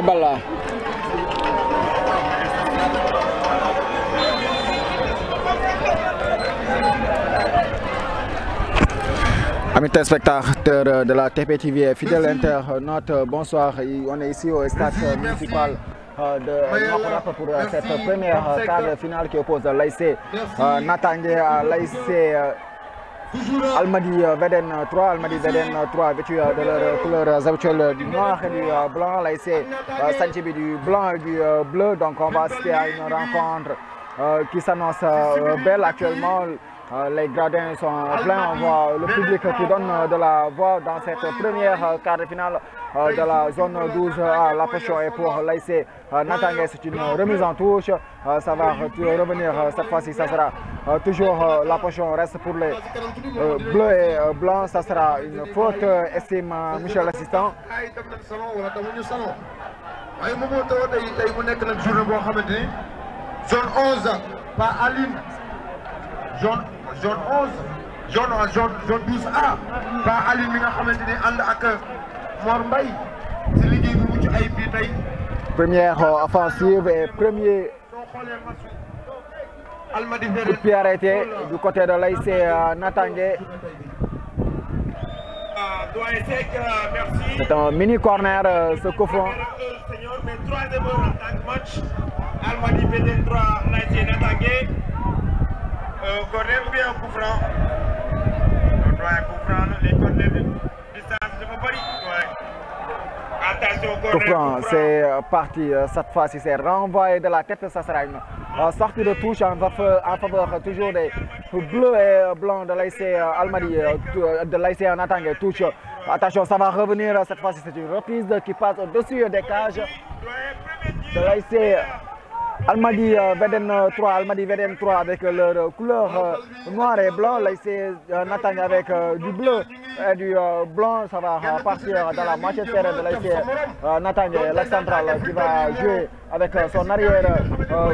ay bal la. Amis téléspectateurs de la TP TV, fidèles internautes, bonsoir. On est ici au stade municipal de Makurapa pour cette première quart finale qui oppose l'ASC Natangué à l'ASC Almadies Védène 3. Almadies Védène 3 vêtus de leurs couleurs habituelles du noir et du blanc. L'ASC Santhiaba du blanc et du bleu. Donc on va assister à une rencontre qui s'annonce belle actuellement. Les gradins sont pleins, on voit le public qui donne de la voix dans cette première quart de finale de la zone 12A. La pression est pour l'ASC Natangué, c'est une remise en touche, ça va revenir cette fois-ci, ça sera toujours la pression reste pour les bleus et blancs, ça sera une faute, estime Michel l'assistant. Zone 11, pas Aline. Zone 11, zone 12A, pas Aline mi nga xamanteni and ak Mor Mbaye ci liggéey bu mucc ay bi tay. Première offensive et premier coup de pied arrêté du côté de l'ASC Natangué. C'est un mini corner ce coup franc. Mais troisième match, Almadies Védène 3, l'ASC Natangué. Corner ou bien un coup franc? On doit un coup franc, les corners de distance de Mopari. Attention, corner. Coup franc, c'est parti. Cette fois-ci, c'est renvoyé de la tête. Ça sera une sortie de touche en faveur toujours des bleus et blancs de l'ASC Almadies, de l'ASC Natangué. Touche. Attention, ça va revenir. Cette fois-ci, c'est une reprise qui passe au-dessus des cages de l'ASC Almadies Védène 3, Almadies Védène 3 avec leur couleur noir et blanc. l'ASC Natangué avec du bleu et du blanc. Ça va partir dans la moitié de terrain de l'ASC Natangué. L'axe central qui va jouer avec son arrière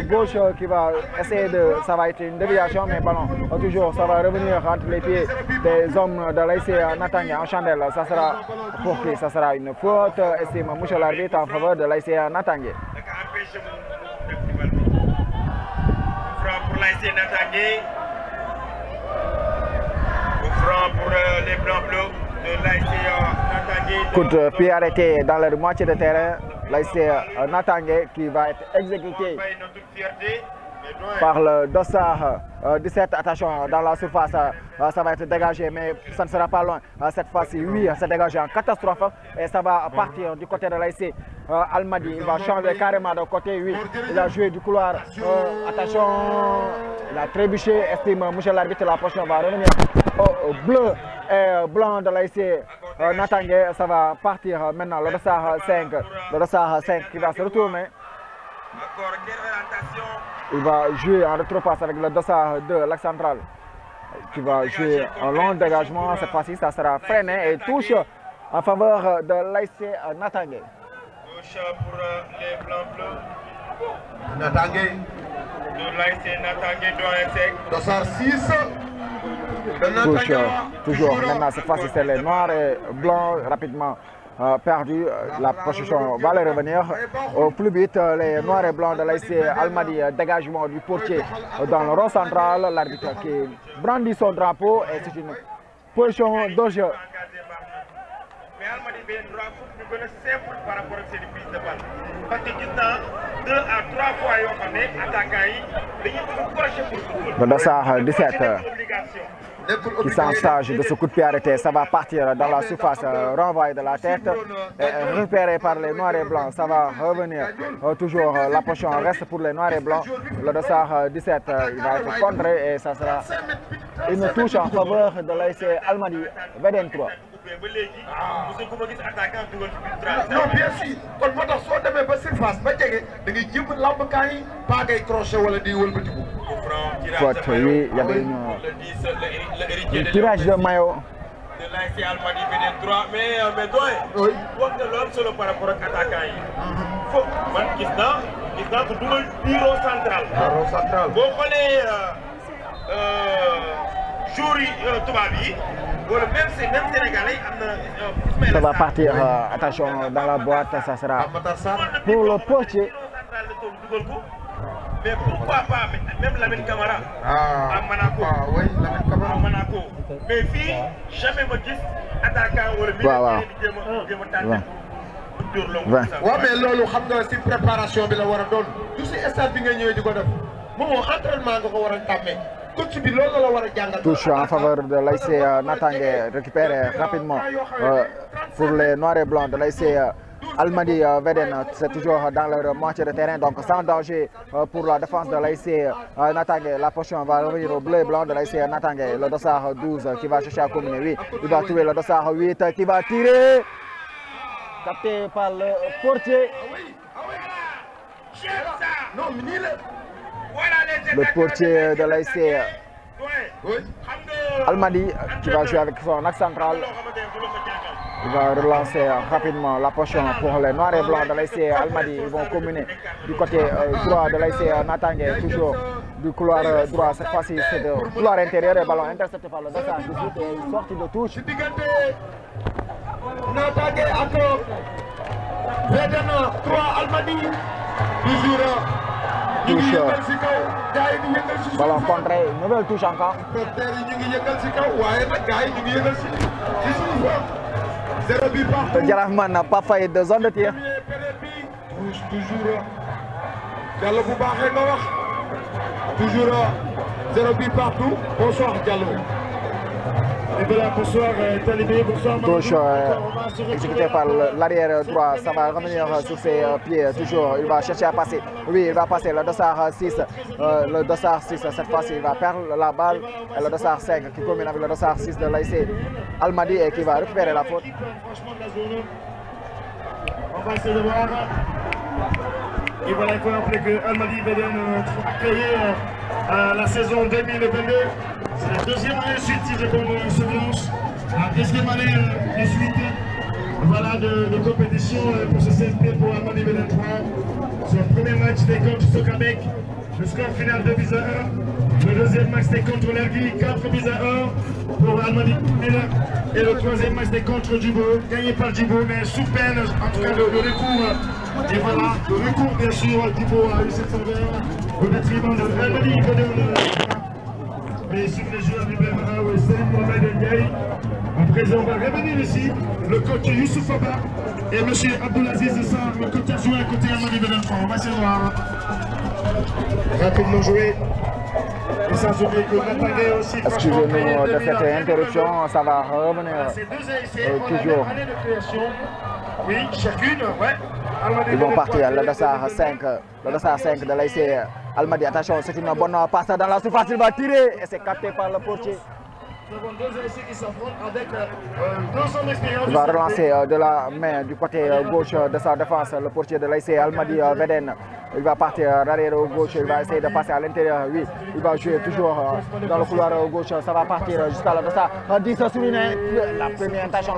gauche qui va essayer de... Ça va être une déviation, mais ballon toujours, ça va revenir entre les pieds des hommes de l'ASC Natangué en chandelle. Ça sera pour qui? Ça sera une faute, estime monsieur l'arbitre en faveur de l'ASC Natangué. Pour l'ASC Natangué, coup franc pour les blancs bleus de l'ASC Natangué. Coup de pied arrêté dans la moitié de terrain, l'ASC Natangué qui va être exécuté par le dossard 17. Attention dans la surface, ça va être dégagé, mais ça ne sera pas loin. Cette fois-ci, oui, c'est dégagé en catastrophe et ça va partir du côté de l'ASC Almadies. Il va changer carrément de côté, oui. Il a joué du couloir. Attention, il a trébuché. Estime monsieur l'arbitre, la prochaine va revenir au bleu et blanc de l'ASC Natangué. Ça va partir maintenant. Le dossard 5, le dossard 5 qui va se retourner. Il va jouer en retropasse avec le dossard 2, l'axe central, qui va jouer un long dégagement. Cette fois-ci, ça sera freiné et touche en faveur de l'ASC Natangué. Touche pour les blancs bleus. Natangué. De l'ASC Natangué doit être dossard 6. Touche toujours. Maintenant, cette fois-ci, c'est les noirs et blancs rapidement. Perdu, la possession va les revenir au plus vite. Les noirs et blancs de l'ASC Almadies, dégagement du portier dans le rond central. L'arbitre qui brandit son drapeau et c'est une position de jeu. Mais Almadies Védène 3 nous connaît simple par rapport à ces prises de balle. Parce que maintenant, 2 à 3 fois, attaquants, ils le dossard 17 qui s'ensage de ce coup de pied arrêté. Ça va partir dans la surface, renvoyé de la tête, et repéré par les noirs et blancs. Ça va revenir. Toujours la potion reste pour les noirs et blancs. Le dossard 17, il va être contré et ça sera une touche en faveur de l'ASC Almadies Védène 3. Non, bien sûr. Quand on a soit de mes surface, il y a des lambecailles, pas des crochets ou des wolbetiques. Faute, oui, il y avait un tirage de maillot. De l'ASC Almadies Védène 3, mais toi, wax na lool solo par rapport ak attaquant yi. Fo man gis naa ko dugal bureau central. Bureau central. Boo xoolee jour yi tubaab yi même Sénégalais, ça va partir, attention, dans la boîte, ça sera pour le portier. Mais pourquoi pas même Lamine Camara à Monaco? Oui, Lamine Camara à Monaco. Mais fii jamais ma gis attaquant wala bi jéem a tànn pour long. waaw mais loolu xam nga si préparation bi la war a doon du si stade bi nga ñëwee di ko def moom entraînement nga ko war a tàmmee coach bi loolu la war a jàngal. Touche en faveur de l'ASC Natangué récupéré rapidement pour les noirs et blancs de l'ASC Almadies Védène. C'est toujours dans leur moitié de terrain, donc sans danger pour la défense de l'ASC Natangué. La potion va revenir au bleu et blanc de l'ASC Natangué. Le dossard 12 qui va chercher à combiner. Oui, il va trouver le dossard 8 qui va tirer. Capté par le portier. Le portier de l'ASC Almadies qui va jouer avec son axe central. Il va relancer rapidement la potion pour les noirs et blancs de l'ASC Almadies. Ils vont combiner du côté droit de l'ASC Natangué, toujours du couloir droit. Cette fois-ci, c'est le couloir intérieur et ballon intercepté par le dossard 18 et une sortie de touche. Natangué encore. Védène 3 Almadies. Toujours. Touche. Ballon contré, nouvelle touche encore. Jarafman n'a pas failli de zone de tir. Touche toujours. Diallo bu baaxee nga wax. Toujours 0 but partout. Bonsoir Diallo. Et voilà, bonsoir Talibé, bonsoir. Touche exécutée par l'arrière droit, ça va revenir sur ses pieds toujours. Il va chercher à passer. Oui, il va passer le dossard 6. Le dossard 6, cette fois-ci, il va perdre la balle. Et le dossard 5 qui combine avec le dossard 6 de l'ASC Almadies et qui va récupérer la faute. On va essayer de voir. Et voilà, il faut rappeler que Almadies Védène a créé la saison 2022. C'est la deuxième année de suite, si je me souviens. La deuxième année de suite voilà, de compétition pour ce CSP pour Almadies Védène 3. C'est le premier match des contre Sokamek. Le score final 2 buts à 1. Le deuxième match c'était contre l'Ergui, 4 buts à 1 pour Almadies Védène. Et le troisième match c'était contre Djibo, gagné par Djibo, mais sous peine, en tout cas de recours. Et voilà, le recours bien sûr, Djibo a eu cette faveur au détriment de Almadies Védène. Mais sur les joueurs du BMA, Salim Mohamed Ndiaye. À présent, on va revenir ici, le coach Youssouf Abba et M. Abdoulaziz Sarr, le coach adjoint à côté Almadies Védène 3. On va essayer de voir. Rapidement joué. Et sans oublier que Natangué aussi. Excusez-nous de cette interruption, ça va revenir toujours. Oui, chacune, ouais. Ils vont partir, le dossard 5 de l'ASC Almadies. Attention, c'est une bonne passe dans la surface, il va tirer et c'est capté par le portier. Il va relancer de la main du côté gauche de sa défense, le portier de l'ASC Almadies Védène. Il va partir arrière gauche, il va essayer de passer à l'intérieur. Oui, il va jouer toujours dans le couloir gauche, ça va partir jusqu'à la dossard 10 souligné. La première intention,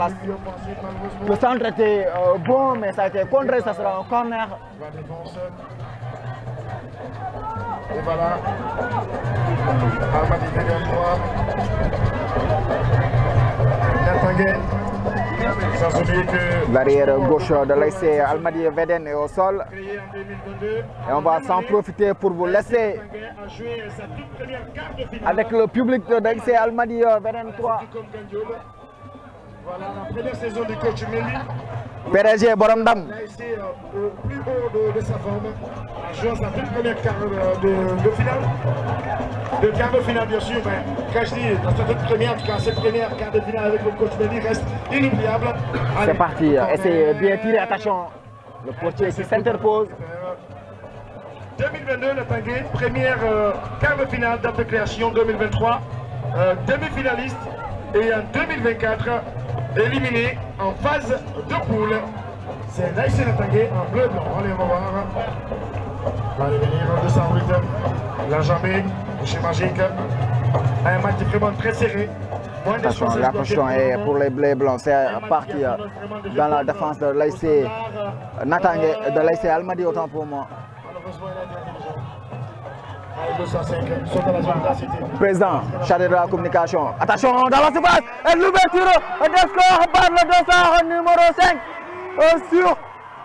le centre était bon, mais ça a été contré, ça sera un corner. Et voilà. Almadies Védène 3. Natangué. Sans oublier que l'arrière gauche de l'ASC Almadies Védène est au sol. Et on va s'en profiter pour vous laisser avec le public de l'ASC Almadies Védène 3. Voilà la première saison du coach Méli. PDG Borom Ndam. L'ASC au plus haut de sa forme. En jouant sa toute première quart de finale. De quart de finale bien sûr, mais quand je dis dans sa toute première, en tout cas cette première quart de finale avec le coach Méli reste inoubliable. C'est parti, essayez bien tirer, attention. Le portier qui s'interpose. 2022, Natangué, première quart de finale, date de création 2023. Demi-finaliste et en 2024, éliminé en phase de poule. C'est l'ASC Natangué en bleu blanc. Allez, on va voir. Va aller venir 208. L'enjambé, chez Magique. Un match vraiment très serré. Attention, la potion est pour les bleus blancs. C'est parti dans la défense de l'ASC Natangué, de l'ASC Almadies autant pour moi. Président, chargé de la communication. Attention dans la surface et l'ouverture des scores par le dossard numéro 5 sur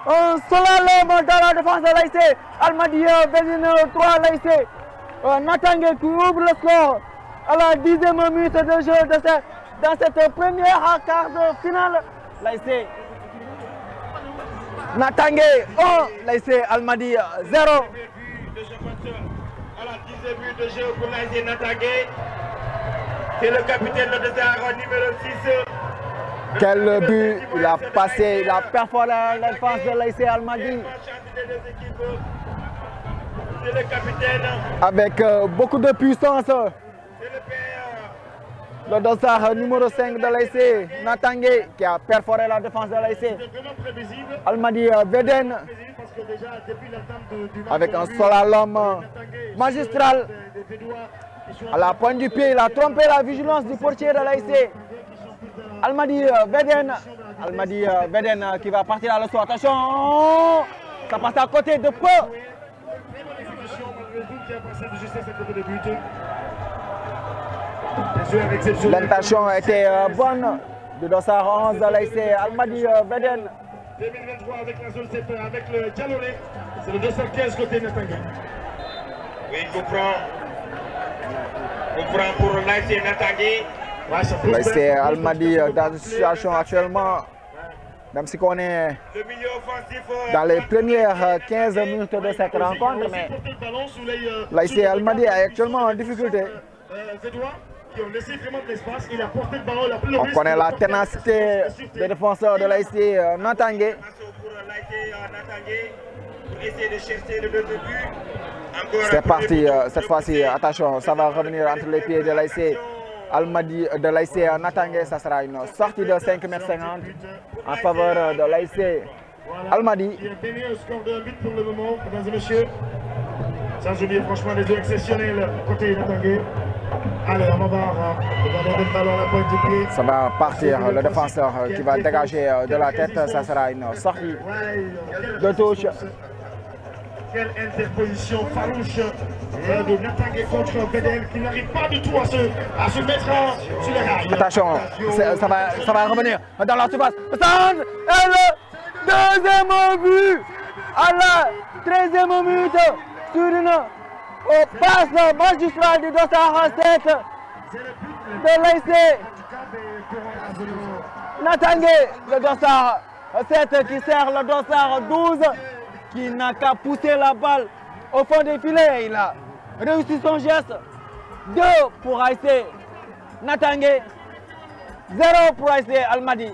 un slalom dans la défense de l'AIC. Almadi Vedine 3 l'AIC. Natangé qui ouvre le score à la 10e minute de jeu dans cette première quart de finale. L'AIC Natangé 1, l'AIC Almadi 0. À la 10e minute de jeu pour l'AIC Natangé. C'est le capitaine de dossard numéro 6. Quel but il a passé, il a perforé la défense de l'AIC Almadi. C'est le capitaine. Avec beaucoup de puissance. C'est le père. Le dossard numéro 5 de l'AIC Natangé qui a perforé la défense de l'AIC. Almadi Vedine avec un slalom magistral. À la pointe du pied, il a trompé la vigilance du portier de l'AIC. Almadi Vedine qui va partir à l'assaut. Attention, ça passe à côté de peu. L'intention était bonne du dossard 11 de l'AIC Almadi Vedine. 2023 avec la zone 7, avec le Dialoré, c'est le dossard 15 côté Natangé. Oui, comprend pour l'AIC Natangé. L'AIC Almadi dans une situation actuellement, même si on est dans les premières 15 minutes de cette rencontre, mais l'AIC Almadi est actuellement en difficulté. On connaît la ténacité des défenseurs de l'AIC Natangé. C'est parti cette fois-ci, attention, ça va revenir entre les pieds de l'AIC Almadi, de l'AIC Natangé. Ça sera une sortie de 5,50 m en faveur de l'AIC Almadi. Qui a gagné un score de 1 but pour le moment, mesdames et messieurs. Sans oublier franchement les deux exceptionnels côté Natangé. Allez, on va voir le ballon à la pointe du pied. Ça va partir, le défenseur qui va dégager de la tête, ça sera une sortie de touche. Quelle interposition farouche de Natangé contre Vedine qui n'arrive pas du tout à se mettre sur les rails. Attention, ça va revenir dans la surface. Et le deuxième but à la 13e minute sur une passe magistrale du dossard 7 de l'AIC Natangé. Le dossard 7 qui sert le dossard 12 qui n'a qu'à pousser la balle au fond des filets. Il a réussi son geste. 2 pour AIC Natangé, 0 pour AIC Almadi.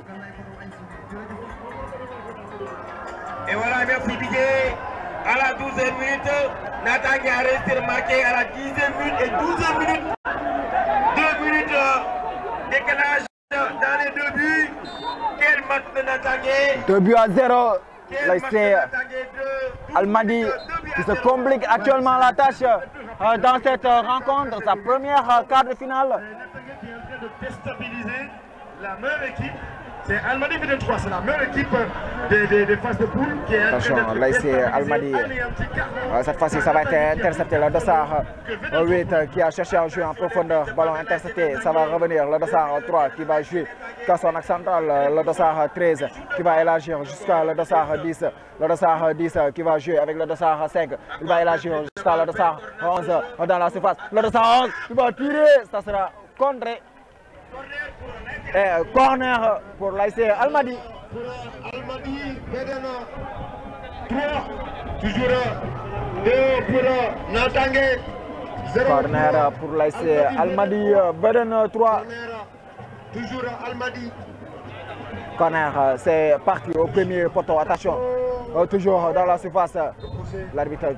Et voilà, merci Didier. À la 12e minute, Natangé a resté marqué à la 10e minute et 12e minute. 2 minutes décalage dans les 2 buts. Quel match de Natangé. 2 buts à 0. L'AIC Almadi qui se complique actuellement la tâche dans cette rencontre, sa première quart de finale. Natangé qui est en train de déstabiliser la meilleure équipe. C'est Almadi Vedine 3, c'est la meilleure équipe des phases de poule qui est en train de l'AIC Almadi. Cette fois-ci, ça va être intercepté. Le dossard 8 qui a cherché à jouer en profondeur. Ballon intercepté, ça va revenir. Le dossard 3 qui va jouer dans son axe central. Le dossard 13 qui va élargir jusqu'à le dossard 10. Le dossard 10 qui va jouer avec le dossard 5. Il va élargir jusqu'à le dossard 11 dans la surface. Le dossard 11 qui va tirer. Ça sera contré. Et corner pour l'AIC Almadi. Almadi Vedine 3, toujours 2 pour Natangé. Corner pour l'AIC Almadi Vedine 3. Toujours Almadi. Corner, c'est parti au premier poteau. Attention, toujours dans la surface. L'arbitre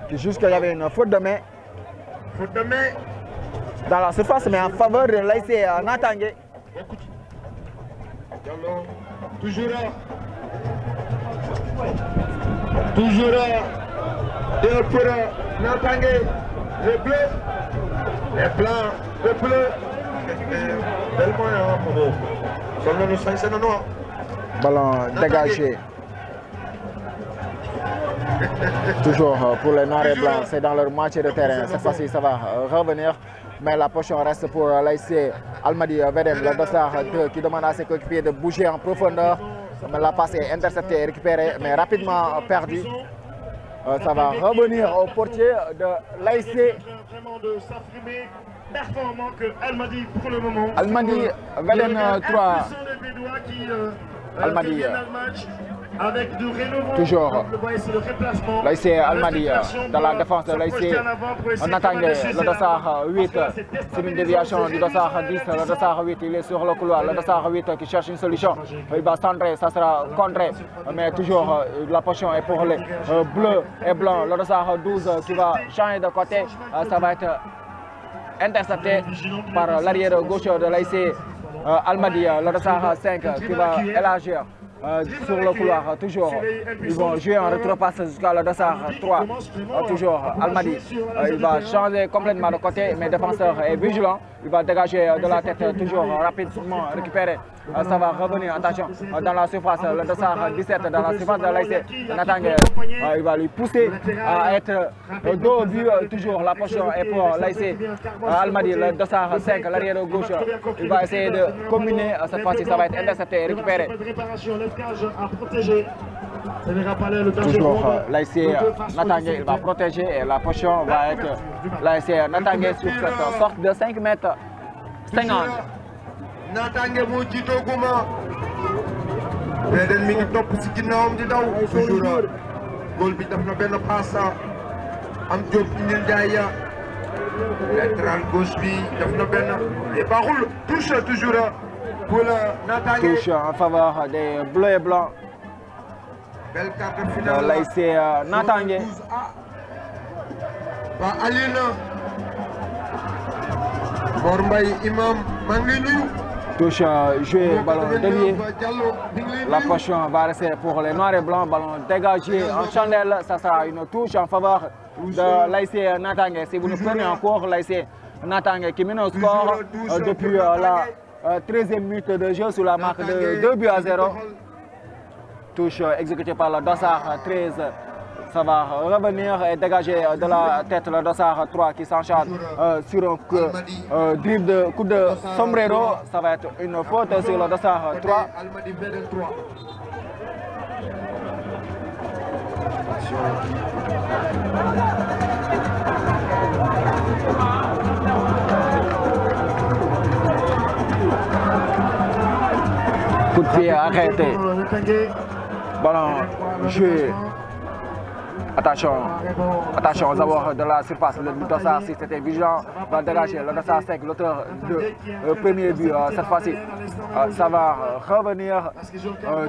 qui juge qu'il y avait une faute de main. Faute de main. Dans la surface, mais en faveur de l'AIC Natangé. Toujours 2 pour Natangé. Les bleus, les blancs, les bleus. Ballon dégagé. Toujours pour les noirs et blancs, c'est dans leur moitié de terrain. Cette fois-ci, ça va revenir. Mais la potion reste pour l'ASC Almadi Vedem, le dossard 2 qui demande à ses coéquipiers de bouger en profondeur. Mais la passe est interceptée et récupérée, mais rapidement perdue. Ça va revenir au portier de l'ASC. Vraiment de s'affirmer performant que Almadi pour le moment. Almadi Vedem 3. Almadi. Avec du Renouveau, toujours l'ASC Almadi dans la défense de l'ASC Natangé, le dossard 8 c'est une déviation du dossard 10, le dossard 8 il est sur le couloir, le dossard 8 qui cherche une solution, il va centrer, ça sera contré, mais toujours la potion est pour les bleus et blancs, le dossard 12 qui va changer de côté, ça va être intercepté par l'arrière gauche de l'ASC Almadi, le dossard 5 qui va élargir. Sur le couloir, toujours, ils vont jouer en retropasse jusqu'à le dossard 3, toujours Almadi, il va changer complètement de côté, mais le défenseur est vigilant, il va dégager de la tête, toujours rapidement récupérer, ça va revenir, attention, dans la surface, le dossard 17, dans la surface de l'ASC Natangé, il va lui pousser à être dos au but, toujours la potion est pour l'ASC Almadi, le dossard 5, l'arrière gauche, il va essayer de combiner, cette fois-ci ça va être intercepté et récupéré. Toujours l'ASC Natangé, il va protéger et la potion va être l'ASC Natangé sur cette sorte de 5 mètres 50. Natangé moo jiitoo guma Vedem mi ngi topp si ginnaawam di daw toujours góol bi def na benn passe am Diop indil Ndiaye latéral gauche bi def na benn et baaxul touche toujours pour le Natangé. Touche en faveur des bleus et blancs. Belle carte finale l'ASC Natangé. Ba Alina Mor Mbaye Imam maa ngi lay nuyu. Touche joué, ballon dévié. La potion va rester pour les noirs et blancs. Ballon dégagé en chandelle. Ça sera une touche en faveur de l'ASC Natangé. Si vous nous prenez en cours, l'ASC Natangé qui mène au score depuis la 13e minute de jeu sur la marque de 2-0. Touche exécutée par le dossard 13. Ça va revenir et dégager de la tête le dossard 3 qui s'encharge sur un dribble de coup de sombrero. Ça va être une faute sur le dossard 3. Almadi Vedem 3. Coup de pied arrêté. Ballon joué. Attention aux abords de la surface. Le dossard 6 était vigilant, va dégager le dossard 5, l'auteur de premier but cette fois-ci. Ça va revenir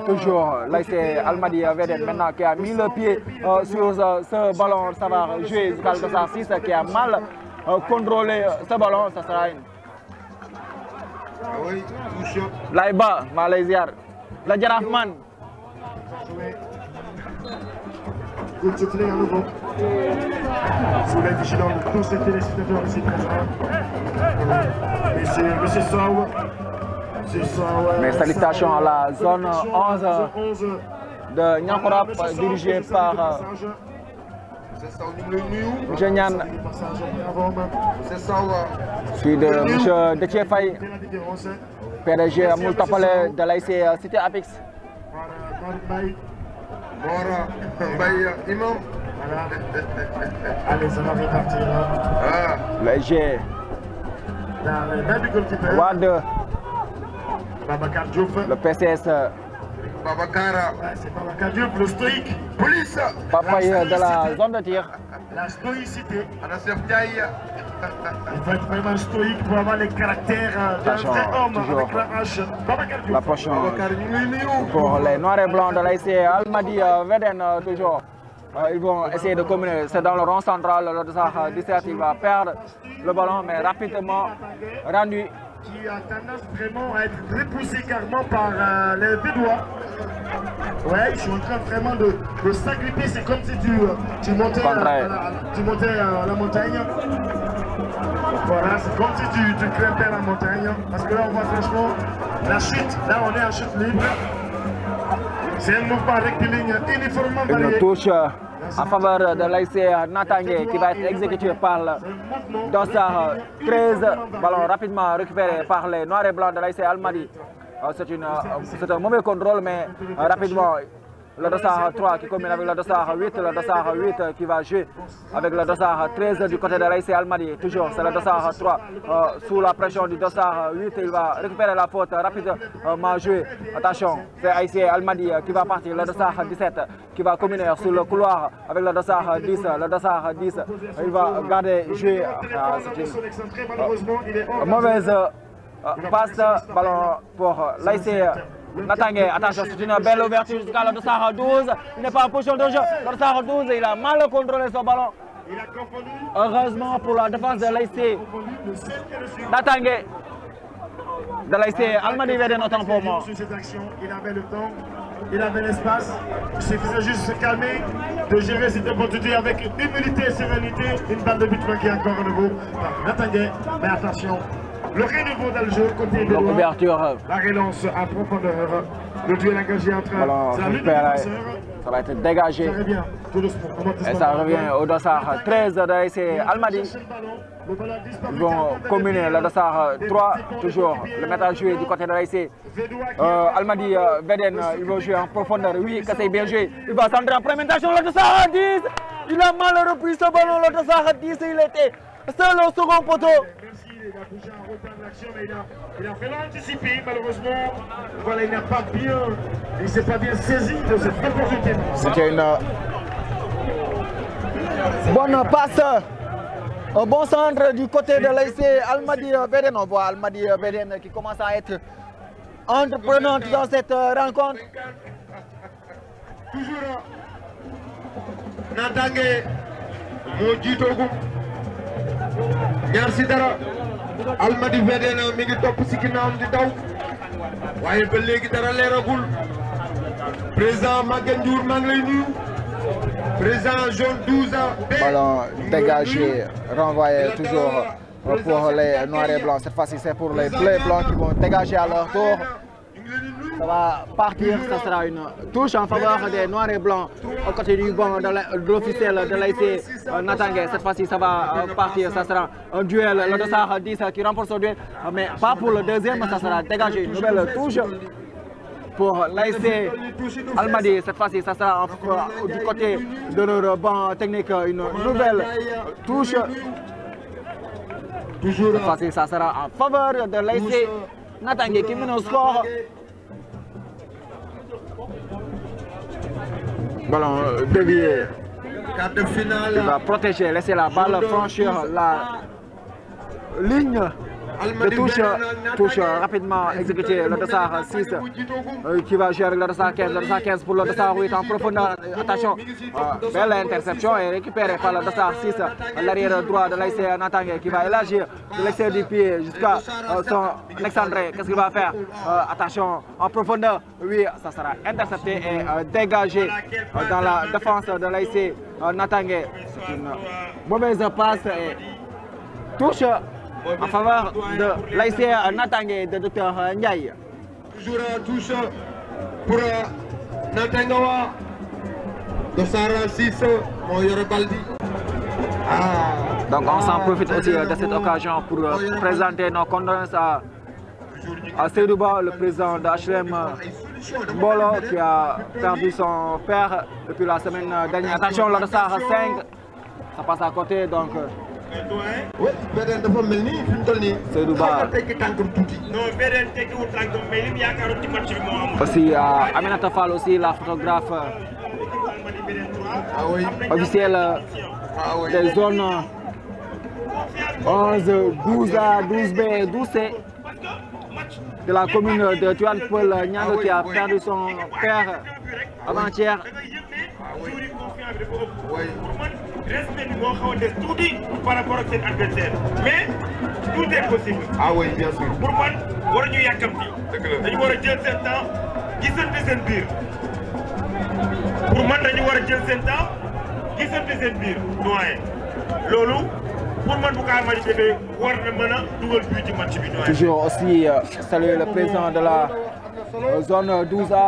toujours l'ASC Almadi Vedem maintenant qui a mis le pied sur ce ballon. Ça va jouer jusqu'à le dossard 6 qui a mal contrôlé ce ballon. Ça sera une. Laïba, Malaysiar, la Jarafman. Coup de soufflet à nouveau. Sous la vigilance de tous ces téléspectateurs ici présents. Monsieur Sow. Mes salutations à la zone 11 de Nyankorap, dirigée par M. Nyan. Suis de M. Déthié Faye, PDG Amoul Tapale de l'ASC Cité Apix. Mora Mbaye Imam. Voilà. Allez, ça va repartir. Léger. Dans les mains du goalkeeper. Wade. Babacar Diouf. Le PCS. Babakara. C'est Babacar Diouf, le stoïque. Police. Papaye de la zone de tir. La stoïcité. Anasef Ndiaye. Il faut être vraiment stoïque pour avoir les caractères d'un vrai homme avec la hache. Babacar Diouf. La potion pour les noirs et blancs de l'ASC Almadi Vedem toujours. Ils vont essayer de combiner. C'est dans le rond central. Le dossard 17, il va perdre le ballon, mais rapidement rendu. Qui a tendance vraiment à être repoussé carrément par les Bédouins. Ouais, ils sont en train vraiment de s'agripper. C'est comme si tu montais la montagne. Voilà, c'est comme si tu grimpais la montagne. Parce que là, on voit franchement la chute. Là, on est en chute libre. C'est un mouvement rectiligne uniformément varié. Une touche en faveur de l'ASC Natangué qui va être exécuté par le dossard 13. Ballon rapidement récupéré par les noirs et blancs de l'ASC Almadies. C'est un mauvais contrôle, mais rapidement le dossard 3 qui combine avec le dossard 8, le dossard 8 qui va jouer avec le dossard 13 du côté de l'ASC Almadies. Toujours, c'est le dossard 3 sous la pression du dossard 8. Il va récupérer la faute rapidement jouer. Attention, c'est l'ASC Almadies qui va partir. Le dossard 17 qui va combiner sur le couloir avec le dossard 10. Le dossard 10, il va garder jouer. C'est une mauvaise passe, ballon pour l'ASC Natangué. Attention, c'est une belle ouverture jusqu'à le dossard 12. Il n'est pas en position de jeu. Le dossard 12, il a mal contrôlé son ballon. Heureusement pour la défense de l'ASC Natangué. De l'ASC Almadies VDN autant pour moi. Il avait le temps, il avait l'espace. Il suffisait juste de se calmer, de gérer cette opportunité avec humilité et sérénité. Une balle de but qui est encore à nouveau par Natangué. Mais attention. Le renouveau dans le jeu, côté de l'ouverture. La relance à profondeur. Le duel engagé entre la lutte ça va être dégagé. Et ça revient au dossard 13 de l'ASC Almadies. Ils vont combiner le dossard 3, toujours le mettre à jouer du côté de l'ASC Almadies VDN. Ils vont jouer en profondeur. Oui, que c'est bien joué. Il va centrer en préméditation. Le dossard 10. Il a mal repris ce ballon. Le dossard 10, il était seul au second poteau. Il a bougé en retard de l'action, mais il a fait l'anticiper, malheureusement. Voilà, il n'a pas bien, il s'est pas bien saisi de cette opportunité. C'était une bonne passe, un bon centre du côté de l'ASC Almadies VDN. On voit Almadies VDN qui commence à être entreprenante dans cette rencontre. Toujours Natangué moo jiitoogu ñaar si dara. Almadies VDN mi ngi topp si ginnaawam di daw waaye ba léegi dara leeragul. Président Maguette Ndiour maa ngi lay nuyu. Président jaune 12 ans. Ballon dégagé, renvoyé toujours pour les noirs et blancs. Cette fois-ci, c'est pour les bleus et blancs qui vont dégager à leur tour. Ça va partir, ça sera une touche en faveur des noirs et blancs au côté du banc de l'officiel de l'ASC Natangué. Cette fois-ci, ça va partir, ça sera un duel, le dossard 10 qui remporte ce duel, mais pas pour le deuxième, ça sera dégagé. Une nouvelle touche pour l'ASC Almadies. Cette fois-ci, ça sera du côté de leur banc technique, une nouvelle touche. Cette fois-ci, ça sera en faveur de l'ASC Natangué qui mène au score. Ballon dévié. Il va protéger, laisser la balle franchir la ligne de touche rapidement exécuté. Le dossard 6 qui va jouer avec le dossard 15. Le dossard 15 pour le dossard 8 en profondeur. Attention, belle interception et récupérée par le dossard 6, l'arrière droit de l'ASC Natangué qui va élargir de l'extérieur du pied jusqu'à son Alexandre. Qu'est-ce qu'il va faire? Attention, en profondeur. Oui, ça sera intercepté et dégagé dans la défense de l'ASC Natangué. C'est une mauvaise passe et touche en faveur de l'ASC Natangué de Dr Ndiaye. Toujours touche pour Natangawa. Dossard 6, Moyore Baldi. Donc on s'en profite aussi de cette occasion pour présenter nos condoléances à Seydouba, le président de HLM Mbolo, qui a perdu son père depuis la semaine dernière. Attention, le dossard 5, ça passe à côté donc. Oui, VDN dafa mel ni fi mu toll nii. Seydou Ba xaw na tekki tànkam tuuti. non VDN tekkiwul tànkam mais li mu yaakaaroon ci match bi moo amul. Aussi Aminata Fall aussi, la photographe officielle des zones 11, 12A, 12B, 12C de la commune de Tivaouane Peulh Niaga qui a perdu son père avant-hier. Respect moo xaw a des tuuti par rapport ak seen adversaire mais tout est possible. Ah oui, bien sûr. Pour man waruñu yàkkamti. Dëgg la dañu war a jël seen temps gisante seen biir. Pour man dañu war a jël seen temps gisante seen biir doyen loolu pour man bu ko Almadies defee war na mën a dugal but ci match bi. Toujours aussi saluer le président de la zone 12A,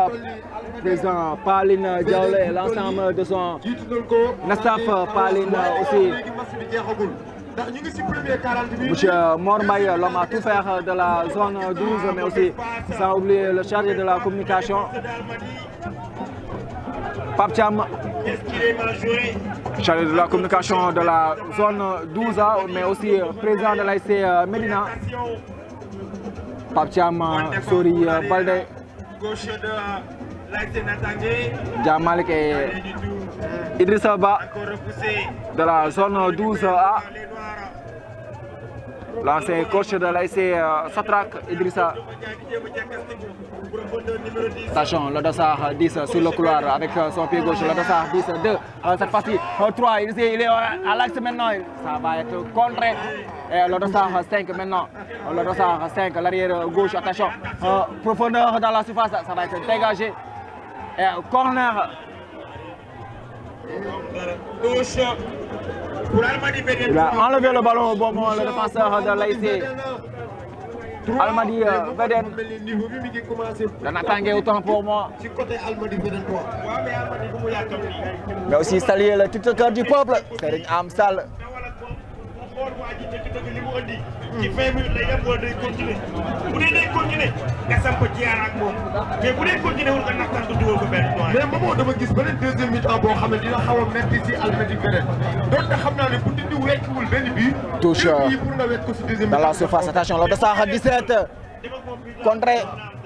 président Paline Diawle et l'ensemble de son staff. Paline aussi. Monsieur Mor Mbaye, l'homme à tout faire de la zone 12, mais aussi sans oublier le chargé de la communication, Pape Thiam, chargé de la communication de la zone 12A, mais aussi président de l'ASC Médina, Pape Thiam, Sori Balde, Djamalik et Idrissa Ba de la zone 12A. L'ancien coach de l'ASC Satrak, Idrissa. Attention, le dossard 10 sur le couloir avec son pied gauche. Le dossard 10, 2, cette fois-ci 3. Il est à l'axe maintenant. Ça va être contré. Et le dossard 5 maintenant. Le dossard 5, l'arrière gauche. Attention, profondeur dans la surface. Ça va être dégagé. Et corner. Gauche. Il a enlevé le ballon au bon moment, le défenseur de l'ASC Almadies Védène. Le Natangué autant pour moi. Mais aussi saluer le tuteur du peuple, Serigne Amsal. ci 20 minutes lay dem wala day continuer bu dee day continuer nga samp jiyaar ak moom mais bu dee continuer wul nga naxtaan ko dugal ko benn doole. mais Momo dama gis beneen deuxième mi-temps boo xam ne dina xaw a metti si Almadies Védène donte xam naa ne bu dindi wecciwul benn bii. Touche pour nga wecc ko si deuxième dans la surface. Attention, le dossard 17. Contré,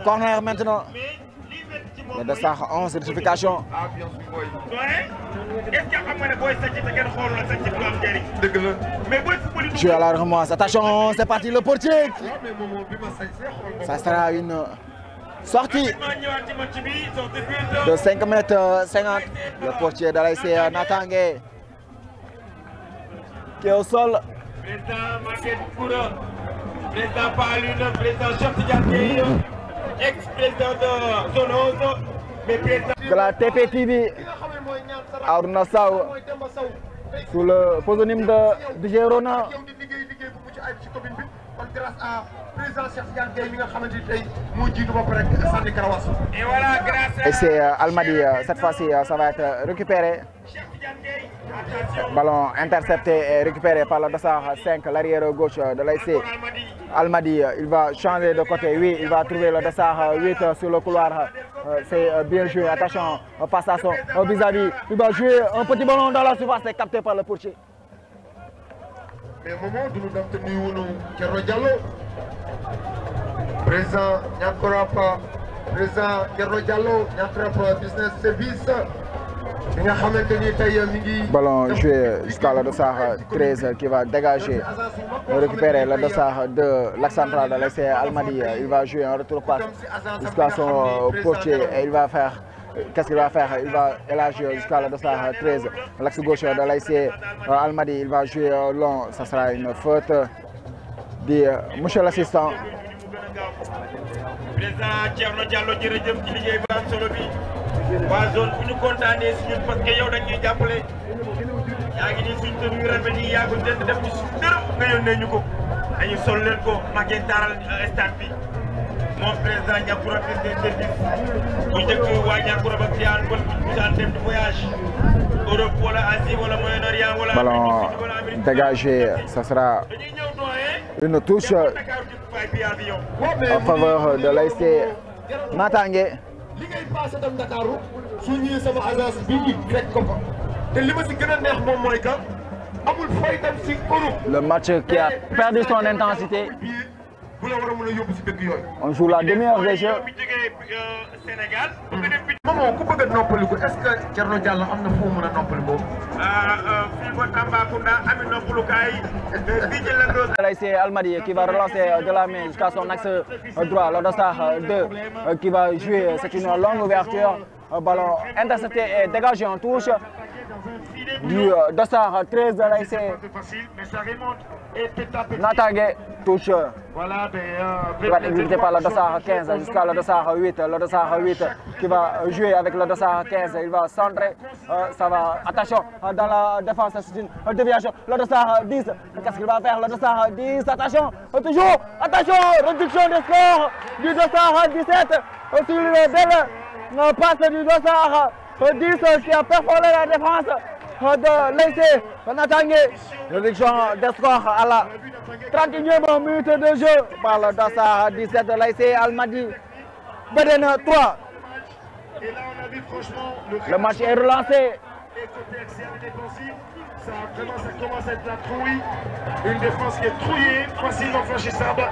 corner maintenant. Le dossard 11, rectification. Est-ce que xam nga ne booy sàcc te kenn xool la sàcc du am njëriñ. dëgg la. mais booy football yi. Jouer à la remonte. Attention, c'est parti le portier. Ça sera une sortie de 5 mètres 50. Le portier de l'ASC Natangué qui est au sol. Président Maguette Koura, président Palune, président Cheikh Tidiane Gueye, ex-président de Zone 11, mais président de la TPTV, Arouna Sow, sous le pseudonyme de Gérona. Et voilà, grâce à... Et c'est Almadies, cette fois-ci, ça va être récupéré. Ballon intercepté et récupéré par le dossard 5, l'arrière gauche de l'ASC Almadies. Il va changer de côté, oui, il va trouver le dossard 8 sur le couloir. C'est bien joué, attention, face à son vis-à-vis. Il va jouer un petit ballon dans la surface, c'est capté par le portier. mais Momo du ñu def te nuyuwunu Thierno Diallo président Niakorapa président Thierno Diallo Niakorapa business service bi nga xamante ni tey mi ngi. Ballon joué jusqu'à le dossard 13 qui va dégager, récupérer le dossard de l'axe central de l'ASC Almadies. Il va jouer un retour-passe jusqu'à son portier et il va faire. Qu'est-ce qu'il va faire? Il va élargir jusqu'à le dossard 13, l'axe gauche de l'ASC Almadies. Il va jouer long, ça sera une faute de monsieur l'assistant. Président Thierno Diallo jërëjëf ci liggéey bu am solo bi waa zone bu ñu kontaanee si ñun parce que yow dañuy jàppale yaa ngi nii suñu tenue yu rafet yi yaa ko jënd def ñu suñu dërëm nga yónnee ñu ko dañu sol leen ko mageen taaral stade bi moom président Niakoura président service bu njëkk waa Niakoura ba Tivaouane kon bu daan dem di voyage Europe wala Asie wala Moyen-Orient wala Ballon dégagé, ça sera une touche en faveur de l'ASC Natangué. li ngay passé dem Dakar su ñëwee sama agence bii fekk ko fa te li ma si gën a neex moom mooy que amul fooy dem si Europe. Le match qui a perdu son intensité. bu la war a mën a yóbbu si dëkk yooyu. On joue la demi-heure des jeux. Sénégal. Momo ku bëgg a noppaliku est-ce que Thierno Diallo am na foo mën a noppaliku. fii ba Tambacounda ami noppalukaay fii ci Lagos. L'ASC Almadies qui va relancer de la main jusqu'à son axe droit. Le dossard 2 qui va jouer, c'est une longue ouverture. Ballon intercepté et dégagé en touche. du dossard 13 de l'ASC Natangué. Touche. Voilà, qui va être exécuté par le dossard 15 jusqu'à le dossard 8. Le dossard 8 qui va jouer avec le dossard 15. Il va centrer. Ça va. Attention dans la défense. C'est une déviation. Le dossard 10. Qu'est-ce qu'il va faire? Le dossard 10. Attention. Toujours. Attention. Réduction des scores du dossard 17. Sur le bel passe du dossard 10 qui a perforé la défense de l'ASC Natangué. Réduction des scores à la 31e minute de jeu par le dossard 17 de l'ASC Almadies Bédène 3. Et là, on a vu franchement le match est relancé. Et côté externe défensif, ça commence à être la trouille. Une défense qui est trouillée, facilement franchissable.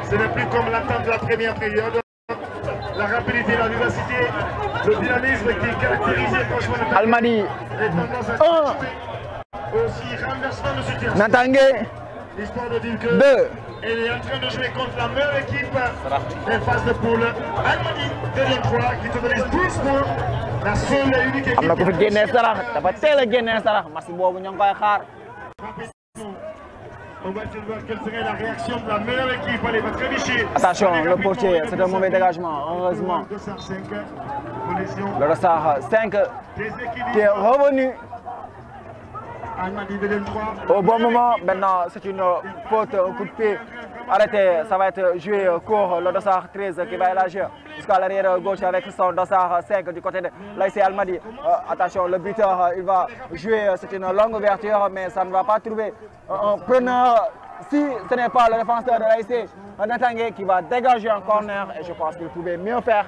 Ce n'est plus comme l'attente de la première période. La rapidité, la vivacité, le dynamisme qui caractérisait franchement Almadies 1. Aussi renversement de situation. Natangué 2. Elle est en train de jouer contre la meilleure équipe des phases de poule. Almadies 2-3 qui totalise 12 points. La seule et unique équipe. am na ko fi génnee sarax dafa teel a génnee sarax match boobu ñu ngi koy xaar. On va voir quelle serait la réaction de la meilleure équipe. Allez, va trébucher. Attention, le portier, c'est un mauvais dégagement, heureusement. Le dossard 5 qui est revenu au bon moment. Maintenant, c'est une faute, un coup de pied arrêté. Ça va être joué court. Le dossard 13 qui va élargir jusqu'à l'arrière gauche avec son dossard 5 du côté de l'ASC Almadies. Attention, le buteur, il va jouer. C'est une longue ouverture, mais ça ne va pas trouver un preneur si ce n'est pas le défenseur de l'ASC Natangué qui va dégager un corner. Et je pense qu'il pouvait mieux faire.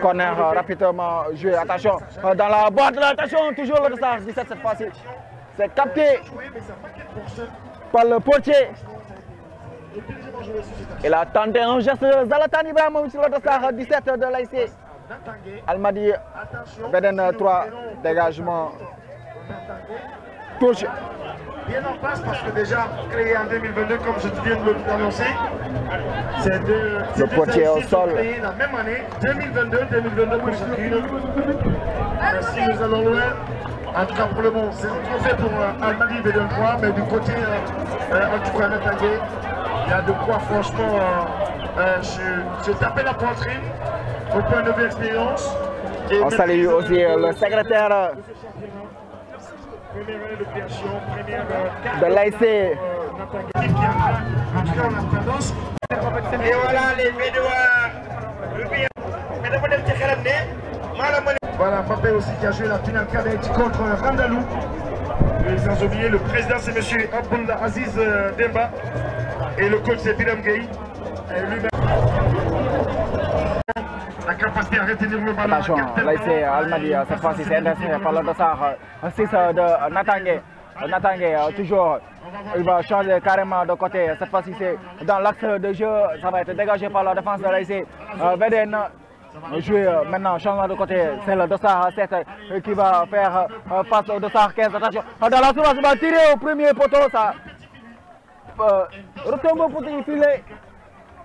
Corner rapidement joué. Attention, dans la boîte, attention, toujours le dossard 17 cette fois-ci. C'est capté par le portier. Il a tenté un geste de Zlatan Ibrahimovic sur le dossard 17 de l'ASC Almadies Bédène 3. Dégagement. Touche. Bien en place parce que déjà créé en 2022, comme je viens de l'annoncer, le portier au sol. La même année, 2022 pour chacune. Si nous allons loin, en tout cas pour le moment, c'est un trophée pour Almadies Bédène 3, mais du côté, en tout cas Natangué, il y a de quoi franchement se taper la poitrine au point de vue expérience. On salue aussi le secrétaire de l'ASC. Et voilà les Voilà, Mbappé aussi qui a joué la finale cadette contre Randalou. Et sans oublier, le président c'est M. Abdullah Aziz Demba. Et le coach c'est Biram Gueye. La capacité à retenir le ballon. Attention, l'ASC Almadies, cette fois-ci c'est intéressé par le dossard 6 de Natangué. Natangué, toujours, il va changer carrément de côté. Cette fois-ci c'est dans l'axe de jeu. Ça va être dégagé par la défense de l'ASC Bédène. Jouer maintenant, changement de côté. C'est le dossard 7 qui va faire face au dossard 15. Attention, dans la surface, il va tirer au premier poteau. Ça retombe au petit filet.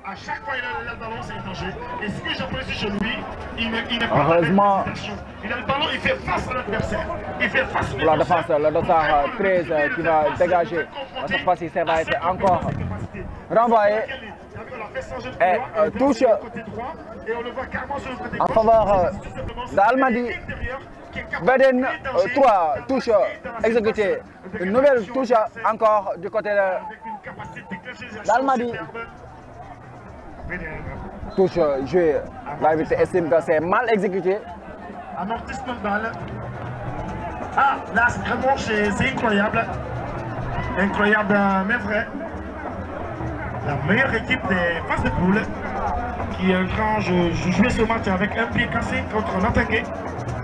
À chaque fois il a le ballon, c'est un danger. Et ce que j'apprécie chez lui, il n'est pas heureusement. Il a le ballon, il fait face à l'adversaire. Il fait face pour la défense, le dossard 13 qui va dégager. Cette fois-ci, ça va être encore renvoyé. Et touche en faveur d'Almadies Bédène 3. Touche exécutée. Une nouvelle touche encore du côté d'Almadies. Touche jouée. L'arbitre estime que c'est mal exécuté. Amortissement de balle. Ah, là, vraiment, c'est incroyable. Incroyable, mais vrai. La meilleure équipe des phases de poule qui quand je jouais ce match avec un pied cassé contre Natangué.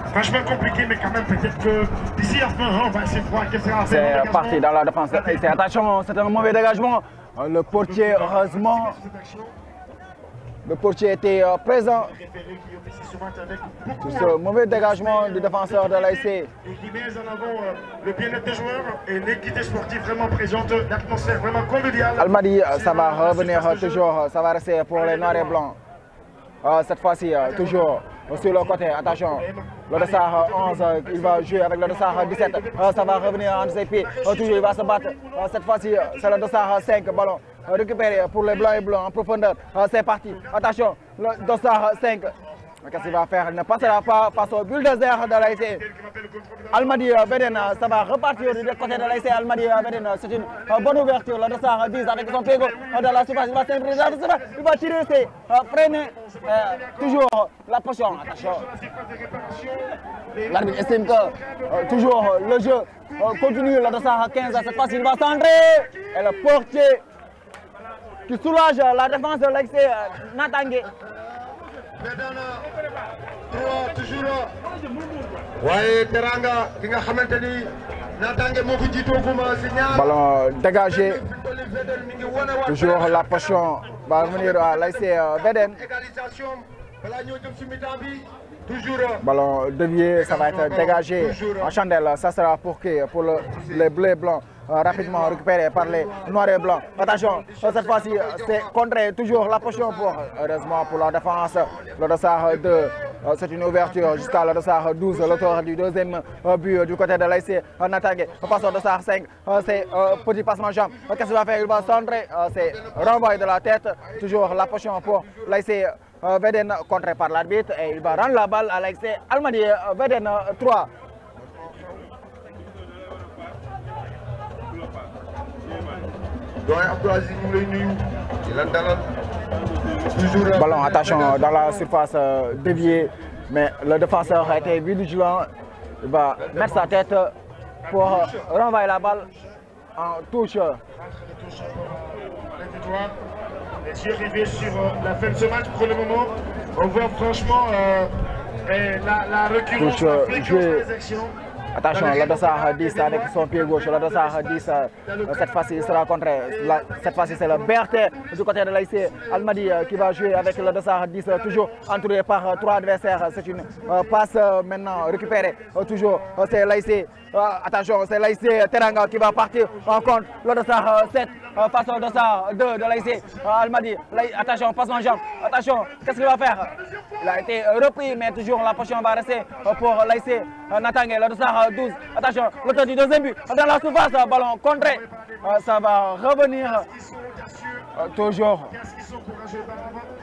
Franchement compliqué, mais quand même peut-être que d'ici la fin, on va essayer de voir quel sera. C'est parti dans la défense. Attention, c'est un mauvais dégagement. Le portier, heureusement, le portier était présent. Ce mauvais dégagement du défenseur de l'ASC. Et qui met en avant le bien-être des joueurs et l'équité sportive vraiment présente, l'atmosphère vraiment conviviale. Almadies, ça va revenir toujours, ça va rester pour les noirs et blancs. Cette fois-ci, toujours sur le côté. Attention, le dossard 11, il va jouer avec le dossard 17. Ça va revenir entre ses pieds. Toujours, il va se battre. Cette fois-ci, c'est le dossard 5. Ballon récupéré pour les blancs et blancs en profondeur. C'est parti. Attention, le dossard 5. Qu'est-ce qu'il va faire? Il ne passera pas face au bulldozer de l'ASC Almadi Veden. Ça va repartir du côté de l'ASC Almadi Veden. C'est une bonne ouverture. Le dossard 10 avec son pied gauche dans la surface. Il va s'imprimer. Il va tirer, c'est freiner. Toujours la potion. Attention. L'arbitre estime que toujours le jeu continue. Le dossard 15. Cette fois-ci, il va centrer. Et le portier qui soulage la défense de l'ASC Natangué. toujours waaye teranga ki nga xamanteni Natangué moo ko jiitooguma si ñaar ballon dégagé toujours la potion va venir à l'ASC Veden. Ballon dévié, ça va être dégagé en chandelle. Ça sera pour qui? Pour les bleus blancs. Rapidement récupéré par les noirs et blancs. Attention, cette fois-ci, c'est contré toujours la potion pour, heureusement pour la défense. Le dossard 2, c'est une ouverture jusqu'à le dossard 12, l'auteur du deuxième but du côté de l'ASC Natangué. On passe au dossard 5, c'est petit passement jambe. Qu'est-ce qu'il va faire? Il va centrer, c'est renvoi de la tête. Toujours la potion pour l'ASC Veden contré par l'arbitre et il va rendre la balle à l'ASC Almadi Veden 3. Ballon, attention dans la surface déviée, mais le défenseur a été vigilant. Il va mettre sa tête pour renvoyer la balle en touche. Est-ce arrivé sur la fin de ce match pour le moment? On voit franchement la récurrence, la fréquence des actions. Attention, le dossard 10 avec son pied gauche, le dossard 10, cette fois-ci il sera contré. Cette fois-ci c'est le Berthe du côté de l'ASC Almadi qui va jouer avec le dossard 10, toujours entouré par trois adversaires. C'est une passe maintenant récupérée, toujours c'est l'ASC. Attention, c'est l'ASC Teranga qui va partir en compte. Le dossard 7 face au dossard 2 de l'ASC Almadi. Attention, passe en jambe. Attention, qu'est-ce qu'il va faire? Il a été repris, mais toujours la potion va rester pour l'ASC Natangué. Le dossard 12. Attention, l'auteur du deuxième but dans la surface, ballon contré. Ça va revenir. Toujours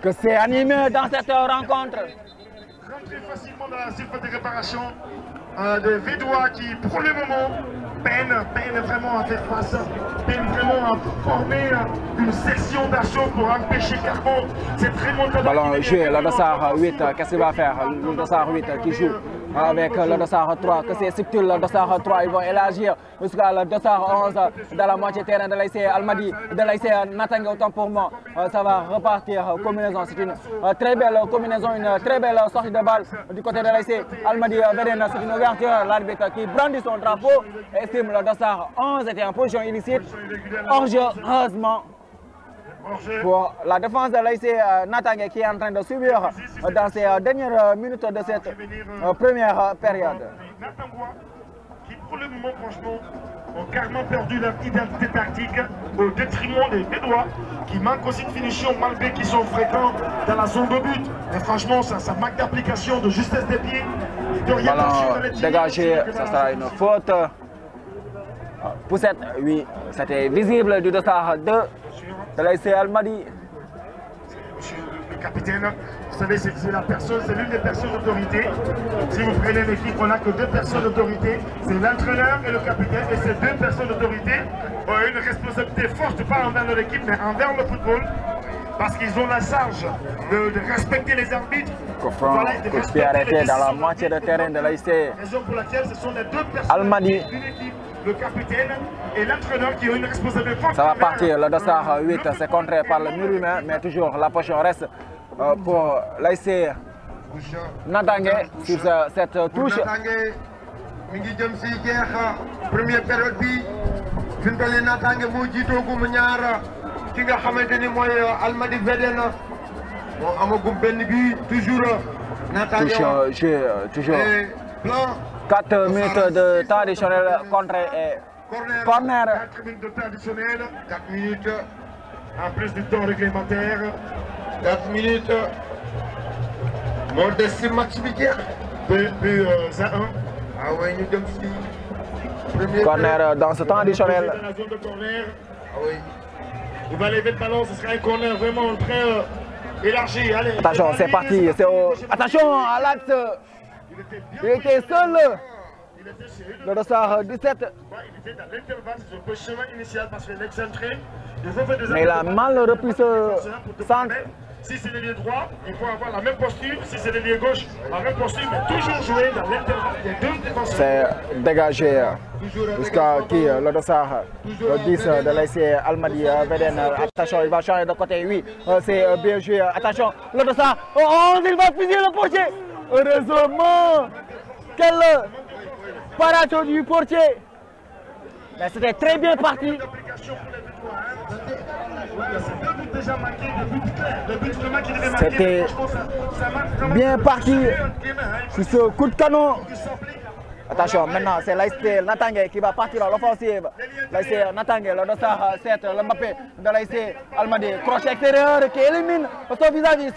que c'est animé dans cette rencontre. Très facilement dans la surface de réparation des Védois qui, pour le moment, peinent vraiment à faire face, peinent vraiment à former une section d'assaut pour empêcher Carbon cette remontée. Ballon joué, le dossard 8, qu'est-ce qu'il va faire? Le dossard 8 qui joue avec le dossard 3, que c'est subtil, le dossard 3, ils vont élargir jusqu'à le dossard 11 dans la moitié terrain de l'ASC Almadi, de l'ASC Natangué. Autant pour moi, ça va repartir combinaison. C'est une très belle combinaison, une très belle sortie de balle du côté de l'ASC Almadi Veden. C'est une ouverture, l'arbitre qui brandit son drapeau estime le dossard 11 était en position illicite. Hors-jeu, heureusement pour la défense de l'ASC Natangué qui est en train de subir dans ces dernières minutes de cette première période. Qui pour le moment franchement ont carrément perdu leur identité tactique au détriment des Bédois qui manquent aussi de finition malgré qu'ils sont fréquents dans la zone de but. Mais franchement ça manque d'application, de justesse des pieds, d'orientation dans les tirs. Dégagé, ça sera une faute. Poussette, oui, c'était visible du dossard 2 de l'ASC Almadi. Monsieur le capitaine, vous savez, c'est la personne, c'est l'une des personnes d'autorité. Si vous prenez l'équipe, on n'a que deux personnes d'autorité. C'est l'entraîneur et le capitaine. Et ces deux personnes d'autorité ont une responsabilité forte, pas envers leur équipe, mais envers le football. Parce qu'ils ont la charge de respecter les arbitres. Voilà, de arrêté dans la moitié de terrain de l'ASC raison pour laquelle ce sont les deux personnes Almadi. d'une équipe, le capitaine et l'entraîneur qui ont une responsabilité forte. Ça va partir, le dossard 8, c'est contré par le mur humain, mais toujours la potion reste pour l'ASC Natangué sur cette touche. Natangué mi ngi jëm si jeex première période bi fi mu toll nii Natangué moo jiitoogum ñaar ki nga xamante ni mooy Almadi Veden moo amagum benn bi toujours Natangué toujours 4 minutes de temps additionnel contre et corner. 4 minutes de temps additionnel, 4 minutes en plus du temps réglementaire. 4 minutes moo des si match bi jeex. Plus à 1. Ah oui, ñu dem si premier corner dans ce temps additionnel. Dans la zone de corner. Ah oui. Il va lever le ballon, ce sera un corner vraiment très élargi. Allez. Attention, c'est parti. Attention à l'axe. Il était seul. Le dossard 17. Il était dans l'intervalle, c'est son positionnement initial parce qu'il est excentré. Mais il a mal repris ce centre. Si c'est l'ailier droit, il faut avoir la même posture. Si c'est l'ailier gauche, la même posture, mais toujours jouer dans l'intervalle des deux défenseurs. C'est dégagé jusqu'à qui le dossard 10 de l'ASC Almadies Védène. Attention, il va changer de côté. Oui, c'est bien joué. Attention, le dossard 11, il va fusiller le portier. Heureusement, quelle parade du portier. Mais c'était très bien parti. C'était bien parti sur ce coup de canon. Attention, maintenant c'est l'ASC Natangé qui va partir à l'offensive. L'ASC Natangé, le dossard 7, le Mbappé de l'ASC Almadies. Crochet extérieur qui élimine son vis-à-vis.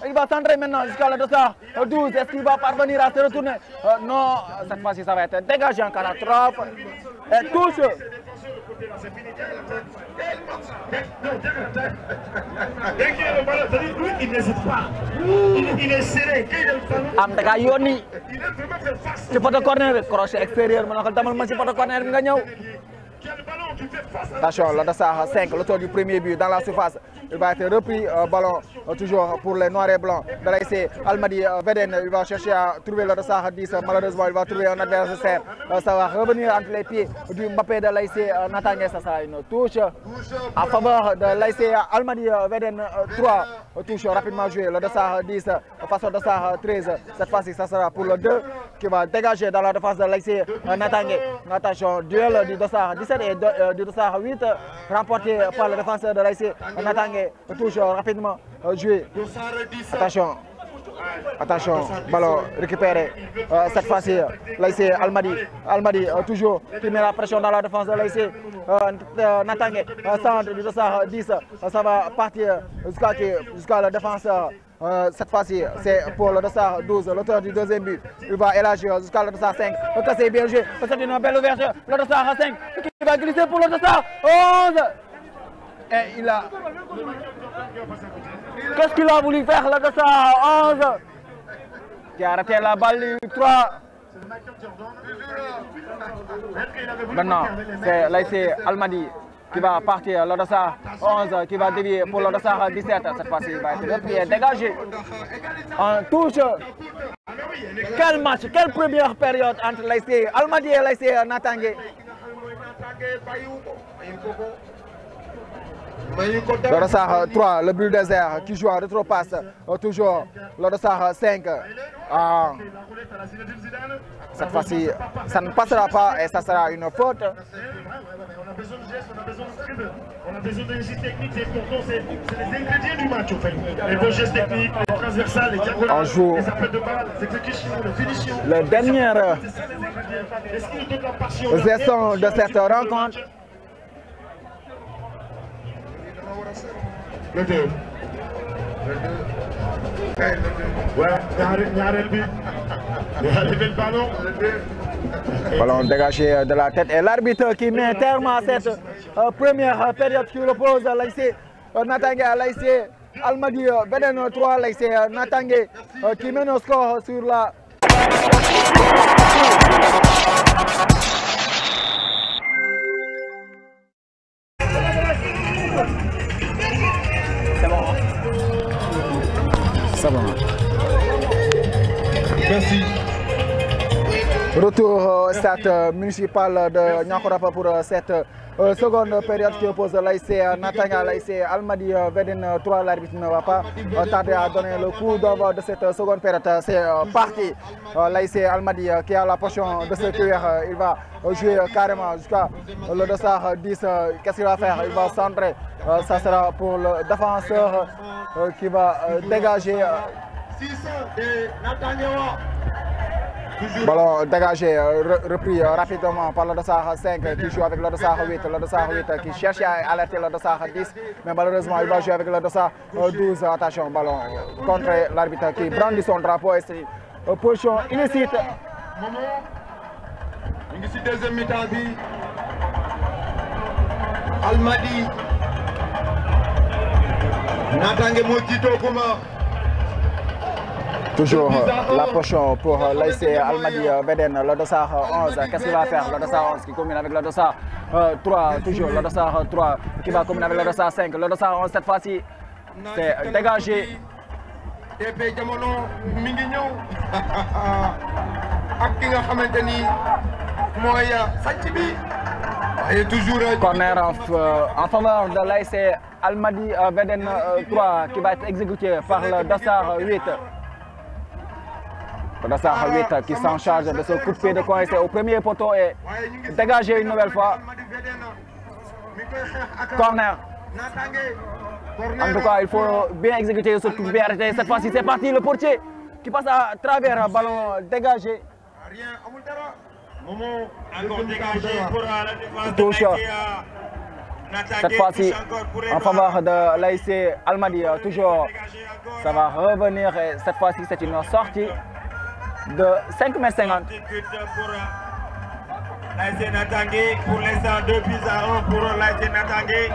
Il va centrer maintenant jusqu'à le dossard 12. Est-ce qu'il va parvenir à se retourner? Non, cette fois-ci ça va être dégagé en catastrophe. Et touche. Dès qu'il a le ballon, lui, il n'hésite pas. Il est serré. Il est vraiment fait face. Tu peux te corner, crochet extérieur. Tu peux te corner. Attention, le dossard 5, l'auteur du premier but dans la surface. Il va être repris, ballon toujours pour les noirs et blancs de l'ASC Almadies Védène. Il va chercher à trouver le dossard 10. Malheureusement, il va trouver un adversaire. Ça va revenir entre les pieds du Mbappé de l'ASC Natangé. Ça sera une touche en faveur de l'ASC Almadies Védène 3. Touche rapidement jouée. Le dossard 10 face au dossard 13. Cette fois-ci, ça sera pour le 2 qui va dégager dans la défense de l'ASC Natangé. Attention, duel du dossard 17 et du dossard 8 remporté par le défenseur de l'ASC Natangé. Touche rapidement joué. Attention, ballon récupéré. Cette fois-ci, l'ASC Almadies toujours qui met la pression dans la défense de l'ASC Natangé. Centre du dossard 10, ça va partir jusqu'à le défenseur. Cette fois-ci, c'est pour le dossard 12, l'auteur du deuxième but. Il va élargir jusqu'à le dossard 5. Le cassé est bien joué. C'est une belle ouverture. Le dossard 5 qui va glisser pour le dossard 11. Et il a... Qu'est-ce qu'il a voulu faire, le dossard 11 qui a arrêté la balle du 3. Maintenant, c'est l'ASC Almadies qui va partir, le dossard 11 qui va dévier pour le dossard 17. Cette fois-ci, il va être repris et dégagé. En touche. Quel match, quelle première période entre l'ASC Almadies et l'ASC Natangé. Le dossard 3, le but désert qui joue en rétro-passe. Toujours le dossard 5. Cette fois-ci, ça ne passera pas et ça sera une faute. On a besoin de gestes, on a besoin de dribble, on a besoin de gestes techniques, c'est important, c'est les ingrédients du match en fait. Les bons gestes techniques, les transversales, les diagonales, les appels de balle, les exécutions, les finitions. Le dernier gestion de cette rencontre. Le 2. Ouais, ñaareel bi. Il a levé le ballon. Ballon dégagé de la tête et l'arbitre qui met terme à cette première période qui oppose l'ASC Natangé à l'ASC Almadies Védène 3, l'ASC Natangé qui mène au score sur la... C'est bon. C'est bon. Merci. Retour au stade municipal de Niakoulrapa pour cette seconde période qui oppose l'ASC Natangé à l'ASC Almadies Védène 3. L'arbitre ne va pas tarder à donner le coup d'envoi de cette seconde période. C'est parti. L'ASC Almadies qui a la potion de se cuire. Il va jouer carrément jusqu'à le dossard 10. Qu'est-ce qu'il va faire? Il va centrer. Ça sera pour le défenseur qui va dégager. 6 de Natangé. Ballon dégagé, repris rapidement par le Dossard 5 qui joue avec le Dossard 8. Le Dossard 8 qui cherche à alerter le Dossard 10. Mais malheureusement, il va jouer avec le Dossard 12. Attention, ballon contre l'arbitre qui brandit son drapeau. Et c'est une position illicite. Ici, deuxième mi-temps. Almadi. Natangué Mojito Kuma. Toujours l'approche pour l'ASC Almadi Veden, le Dossard 11. Qu'est-ce qu'il va faire? Le Dossard 11 qui combine avec le Dossard 3. Toujours le Dossard 3 qui va combiner avec le Dossard 5. Le Dossard 11 cette fois-ci, c'est dégagé. TP Jamono mi ngi ñëw ak ki nga xamante ni mooy sàcc bi. Et toujours corner en faveur de l'ASC Almadi Veden 3 qui va être exécuté par le Dossard 8. Le Dossard 8 qui s'en charge de ce coup de pied de coin au premier poteau et dégagé une nouvelle fois. Corner. En tout cas, il faut bien exécuter ce coup de pied arrêté. Cette fois-ci, c'est parti. Le portier qui passe à travers un ballon dégagé. Encore dégagé pour la défense Touche. Cette fois-ci, en faveur de l'ASC Almadi, toujours, ça va revenir. Et cette fois-ci, c'est une sortie de 5,50 m. Pour l'ASC Natangué, pour l'instant 2 buts à 1 pour l'ASC Natangué.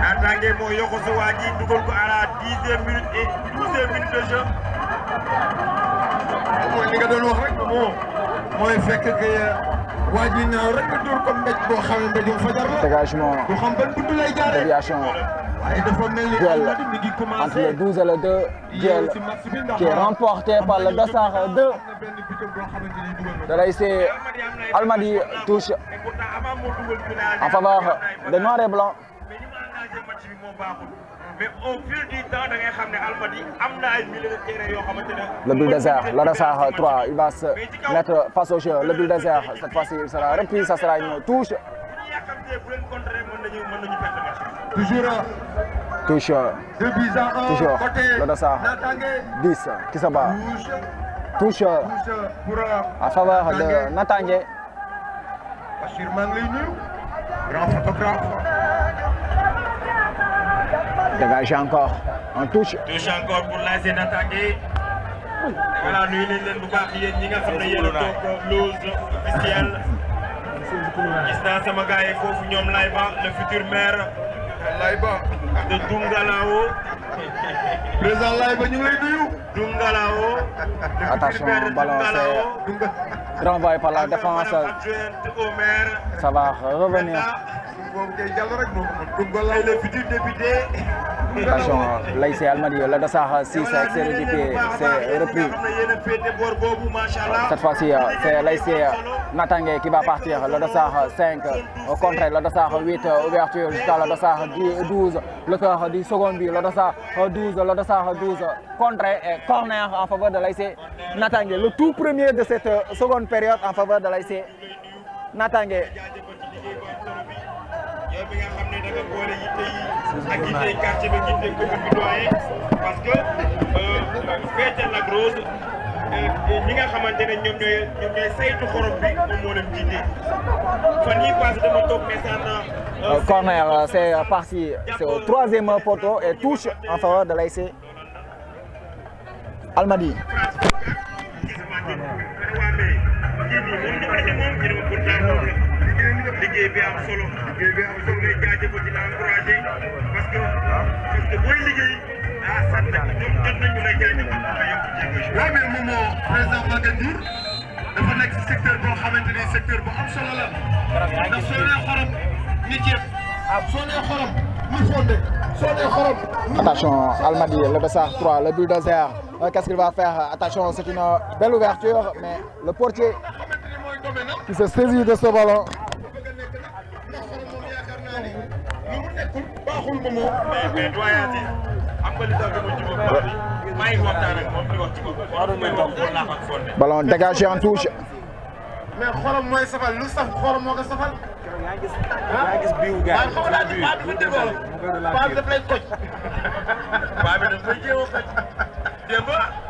Natangué moo yokk si waa ji dugal ko à la 10e minute et 12e minute de jeu. mooy li nga doon wax rek mooy fekk que waa ji naaw rek nga dóor ko mbéj boo xam ne mbéjum fajar la. Dégagement. du xam ban bunt lay jaaree. Déviation. waaye dafa mel ni Duel Almadi mi ngi commencé. entre le 12 et le 2. Duel qui est remporté par le Dossard 2. De l'ASC Almadi touche en faveur de Noir et Blanc. Mais au fil du temps, Almadi a le bulle désert, le Dossard 3, il va se mettre face au jeu. Le bulle désert, cette fois-ci, il sera repris, ça sera une touche. Touche. 2 buts à 1. Toujours Côté le Dossard Natangué. 10 qui se bat. Touche Pour en faveur de Natangué. Bachir maa ngi lay nuyu. Grand photographe. Dégagé encore en touche. Touche encore pour l'ASC Natangué. Voilà, nuyu nañ leen bu baax yéen ñi nga xam ne yéen a toog loose officielle. Gis naa sama gars yi foofu ñoom Layba, le futur maire Layba. de Dungalao. Président Layba ñu ngi lay nuyu. Dungalao. Attention, ballon c'est renvoyé par la défense. Ça va revenir. Et le futur député. Attention, l'ASC Almadi, le Dossard 6 extérieur du pied, c'est repris. Cette fois-ci, c'est l'ASC Natangué qui va partir. Le Dossard 5 au contraire, le Dossard 8, ouverture jusqu'à le Dossard 12, le cœur du second but, le Dossard 12, le Dossard 12, contraire et corner en faveur de l'ASC Natangué. Le tout premier de cette seconde période en faveur de l'ASC Natangué. Parce que Féetal la grosse ñi nga xamante ne ñoom ñooy saytu xorom bi moom moo leen jiite fan yii passé dama toog ne corner, c'est parti, c'est au troisième poteau et touche en faveur de l'ASC Almadi. liggéey bi am solo ngay jaajëfal di la encouragé parce que booy liggéey sant ñoom jot nañu lay jaajëfal nga yokk jéego. waaw mais moom président Maguette Ndour dafa nekk si secteur boo xamante ni secteur bu am solo la ndax soo nee xorom ni ceeb soo nee xorom ni fonde soo nee xorom. Attention, Almadi, le Dossard 3, le bulldozer. Qu'est-ce qu'il va faire? Attention, c'est une belle ouverture, mais le portier qui se saisit de ce ballon. mais doyen si am nga li tax dama jubóo baax bi maa ngi waxtaan ak moom di wax ci ko may wax ko laax ak fonde. Ballon dégagé en touche. mais xorom mooy safal lu saf xorom moo ko safal. yaa gis biiw gars yi la biiw Paa bi daf lay koj. Paa bi daf lay jéem a koj.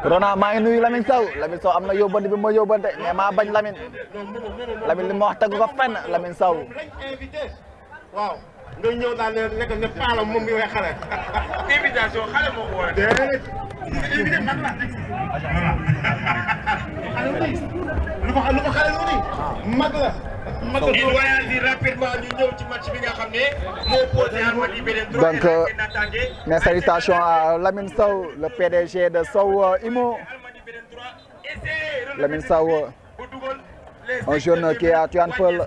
Rona maa ngi nuyu Lamine Sow am na yóbbante bi ma yóbbante mais maa bañ Lamine li ma wax tegu ko fenn Lamine Sow. waaw nga ñëw daal nekk ne paala moom mi ngay xale. invitation xale moo ko war a def. invité mag la. lu ko xale lu ni mag la. il voyage rapidement ñu ñëw ci match bi nga xam ne moo posé Almadies BDN 3. Donc mes salutations à Lamine Sow, le PDG de Sow Imo. Lamine Sow, un jeune qui est à Tivaouane Peulh,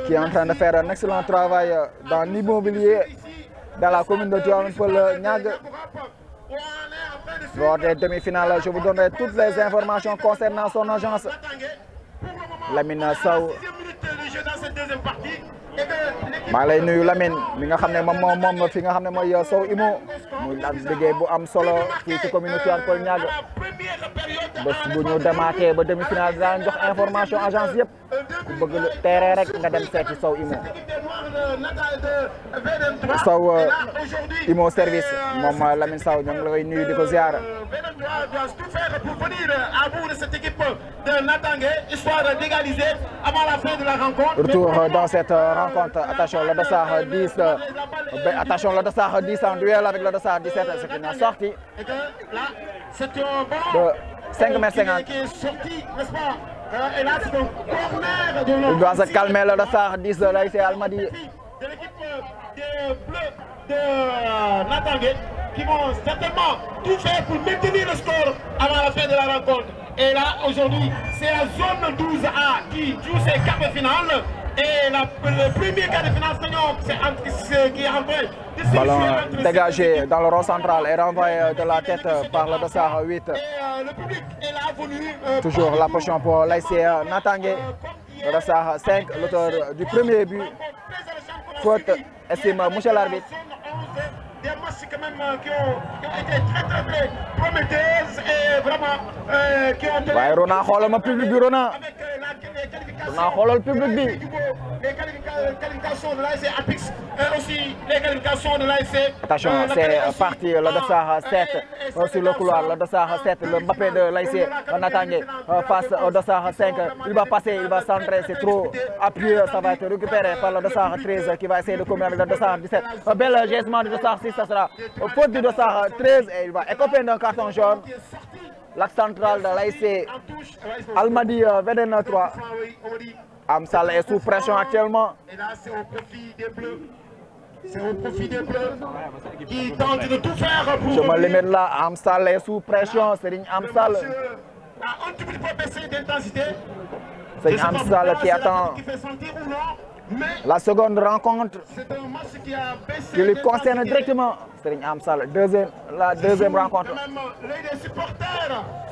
qui est en train de faire un excellent travail dans l'immobilier dans la commune de Tivaouane Peulh Niague. Lors des demi-finales, je vous donnerai toutes les informations concernant son agence. Lamine Sow. maa ngi lay nuyu Lamine mi nga xam ne moom fi nga xam ne mooy Sow Imo muy am liggéey bu am solo fii ci commune Tivaouane Peulh Niague bés bu ñu demaatee ba demi-finale daan jox information agence yëpp ku bëgg terrain rek nga dem seeti Sow Imo. Sow Imo service moom Lamine Sow ñoo ngi la koy nuyu di ko ziar. Retour dans cette rencontre. Attention, le dossard 10. Attention, le dossard 10 en duel avec le dossard 17. C'est une sortie de 5,50 m. Il doit se calmer, le dossard 10 de l'ASC Almadies. De l'équipe des Bleus de Natangé qui vont certainement tout faire pour maintenir le score avant la fin de la rencontre. Et là, aujourd'hui, c'est la zone 12A qui joue ses quarts de finale. Et le premier quart de finale, c'est qui est en train de se ballon dégagé dans le rond central et renvoyé de la tête par le dossard 8. Et le public est là venu. Toujours la potion pour l'ASC Natangé. Le dossard 5, l'auteur du premier but. Faute, estime monsieur l'arbitre. Des matchs quand même qui ont été très prometteuses et vraiment qui ont été... waaye Rona xoolal ma public bi Rona. Rona xoolal le public bi. Les qualifications de l'ASC Apix et aussi les qualifications de l'ASC... Attention, c'est parti, le dossard 7 sur le couloir, le dossard 7, le Mbappé de l'ASC Natangé face au dossard 5. Il va passer, il va centrer, c'est trop appuyé, ça va être récupéré par le dossard 13 qui va essayer de combiner avec le dossard 17. Un bel geste du dossard 6, ça sera faute du dossard 13 et il va écoper d'un carton jaune. L'axe central de l'ASC Almadies BDN 3. Amsal est sous pression actuellement. Et là, c'est au profit des Bleus. C'est au profit des Bleus qui tentent de tout faire pour... Je me limite là, Amsal est sous pression, Serigne Amsal. A un tout petit peu baissé d'intensité. Serigne Amsal qui attend la seconde rencontre qui lui concerne directement. Serigne Amsal, la deuxième rencontre.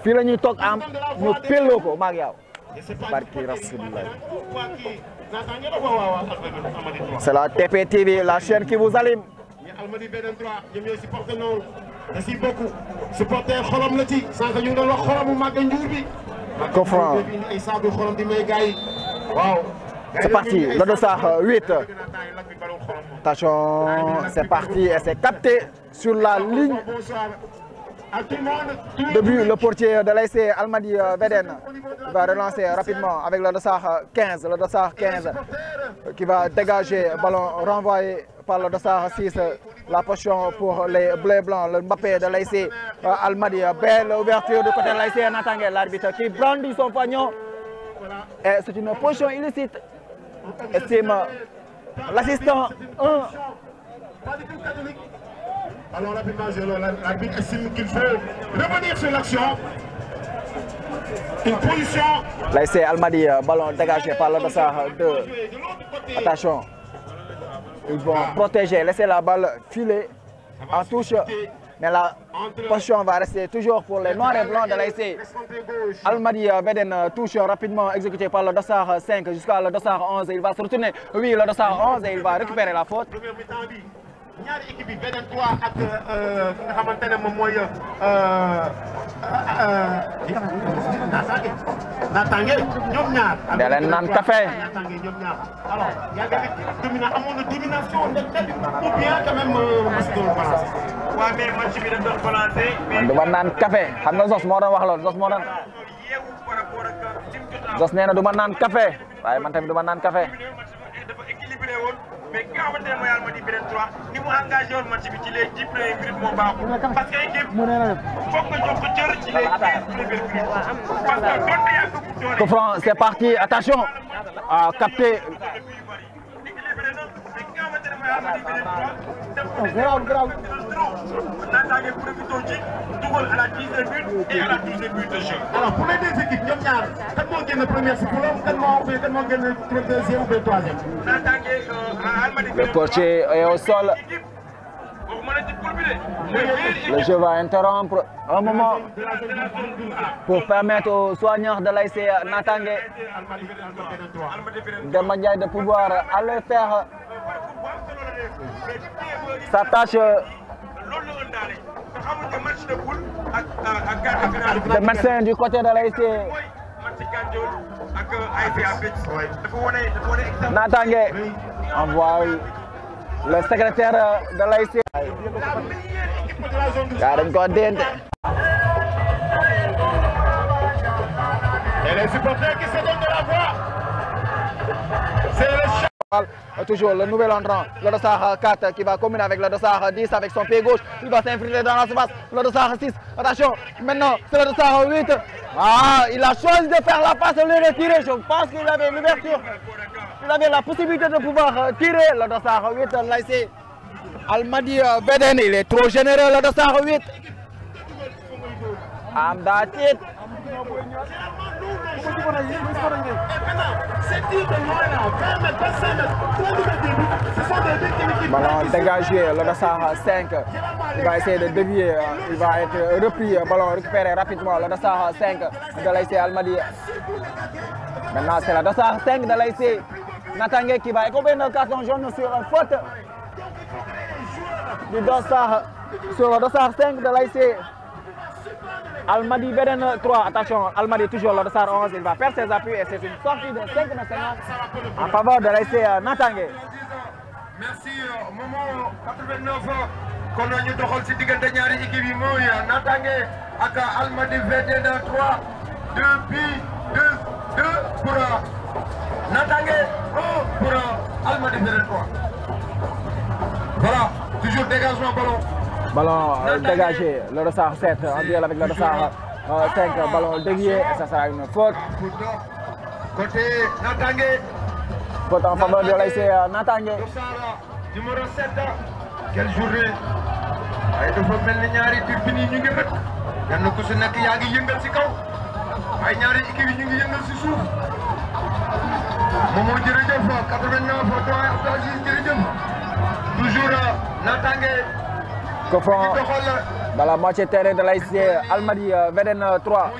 Fii la ñuy toog am ñu pelloo ko maag yow. Barki Rasulullah. C'est la TP TV, la chaîne qui vous allume. Almadies BDN 3 ñoom ñooy supporter noonu. Merci beaucoup. Supporter xolam la ci. Sànq ñu ngi doon wax xolamu màgg njuur bi. Coffrant. Ay saabu xolam di may gars yi. Waaw. C'est parti, le dossard 8. Attention, c'est parti et c'est capté sur la ligne. Début, le portier de l'ASC Almadies BDN va relancer rapidement avec le dossard 15. Le dossard 15 qui va dégager, ballon renvoyé par le dossard 6. La position pour les bleus blancs, le Mbappé de l'ASC Almadies. Belle ouverture du côté de l'ASC Natangé, l'arbitre qui brandit son pognon. Et c'est une position illicite. Estime l'assistant 1. Alors l'arbitre estime qu'il faut revenir sur l'action. Une position. L'ASC Almadies, ballon dégagé par le dossard 2. Attention. Ils vont protéger, laisser la balle filer en touche. Mais la position va rester toujours pour les noirs et blancs de l'ASC Almadies BDN. Touche rapidement exécutée par le dossard 5 jusqu'à le dossard 11. Il va se retourner. Oui, le dossard 11 et il va récupérer la faute. ñaari équipe bi BDN 3 ak ki nga xamante ne moom mooy Natangé ñoom ñaar. da leen naan café. Natangé ñoom ñaar alors y a des domination amoon na domination ou bien quand même parce que waaw mais match bi dañ doon balancé. man duma naan café xam nga Zos moo doon wax loolu Zos moo doon. Zos nee na du ma naan café waaye man tamit du ma naan café. dafa équilibré woon mais ki nga xamante ne mooy Almadies beneen 3 ni mu engagé woon match bi ci les 10 premières minutes moo baaxul parce que équipe foog nga jox ko cër ci les 15 premières minutes parce que donte yaa ko bu doole. Coup franc, c'est parti attention à capter. équilibré na mais ki nga xamante ne mooy Almadies beneen 3 grave. naataange profité ci dugal à la 10e minute et à la 12e minute de jeu. Alors pour les deux équipes ñoom ñaar kan moo génn première si poule kan moo génn deuxième ou bien troisième. naataange Almadies Le portier est au sol. Le jeu va interrompre un moment pour permettre aux soigneurs de l'ASC Natangué Demba Ndiaye de pouvoir aller faire sa tâche de médecin du côté de l'ASC Natangué envoie le secrétaire de l'ASC. gaa dañ ko dente. Et les supporters qui se donnent de la voix. C'est le chat. Toujours le nouvel entrant, le dossard 4 qui va combiner avec le dossard 10 avec son pied gauche. Il va s'infiltrer dans la surface. Le dossard 6. Attention, maintenant c'est le dossard 8. Ah, il a choisi de faire la passe et le retirer. Je pense qu'il avait l'ouverture. Il avait la possibilité de pouvoir tirer le dossard 8. Là ici, Almadies Beden, il est trop généreux le dossard 8. Amdatit. Ballon dégagé, le dossard 5. Il va essayer de dévier, il va être repris, ballon récupéré rapidement, le dossard 5 de l'ASC Almadies. Maintenant c'est le dossard 5 de l'ASC Natangué qui va écoper un carton jaune sur une faute du dossard, sur le dossard 5 de l'ASC Almadies Beden 3. Attention, Almadies toujours le dossard 11, il va perdre ses appuis et c'est une sortie de 5 nationaux en faveur de l'ASC Natangué. Merci Momo 89 kon ñu doxal ci diggante ñaari équipe yi mooy Natangué ak Almadies Beden 3 2 buts 2 pour Natangué 1 pour Almadies Beden 3. Voilà, toujours dégagement ballon. Ballon dégagé, le dossard 7 en duel avec le dossard 5, ballon dévié et ça sera une faute. Côté Natangué. Faute en faveur de l'ASC Natangué. Numéro 7. Quelle journée. Ay dafa mel ni ñaari turbine yi ñu ngi xët. Kenn ku si nekk yaa ngi yëngal si kaw. Ay ñaari équipe yi ñu ngi yëngal si suuf. Momo jërëjëf 89 doyen Abdou Aziz jërëjëf. Toujours Natangué. Coup franc dans la moitié terrain de l'ASC Almadies Beden 3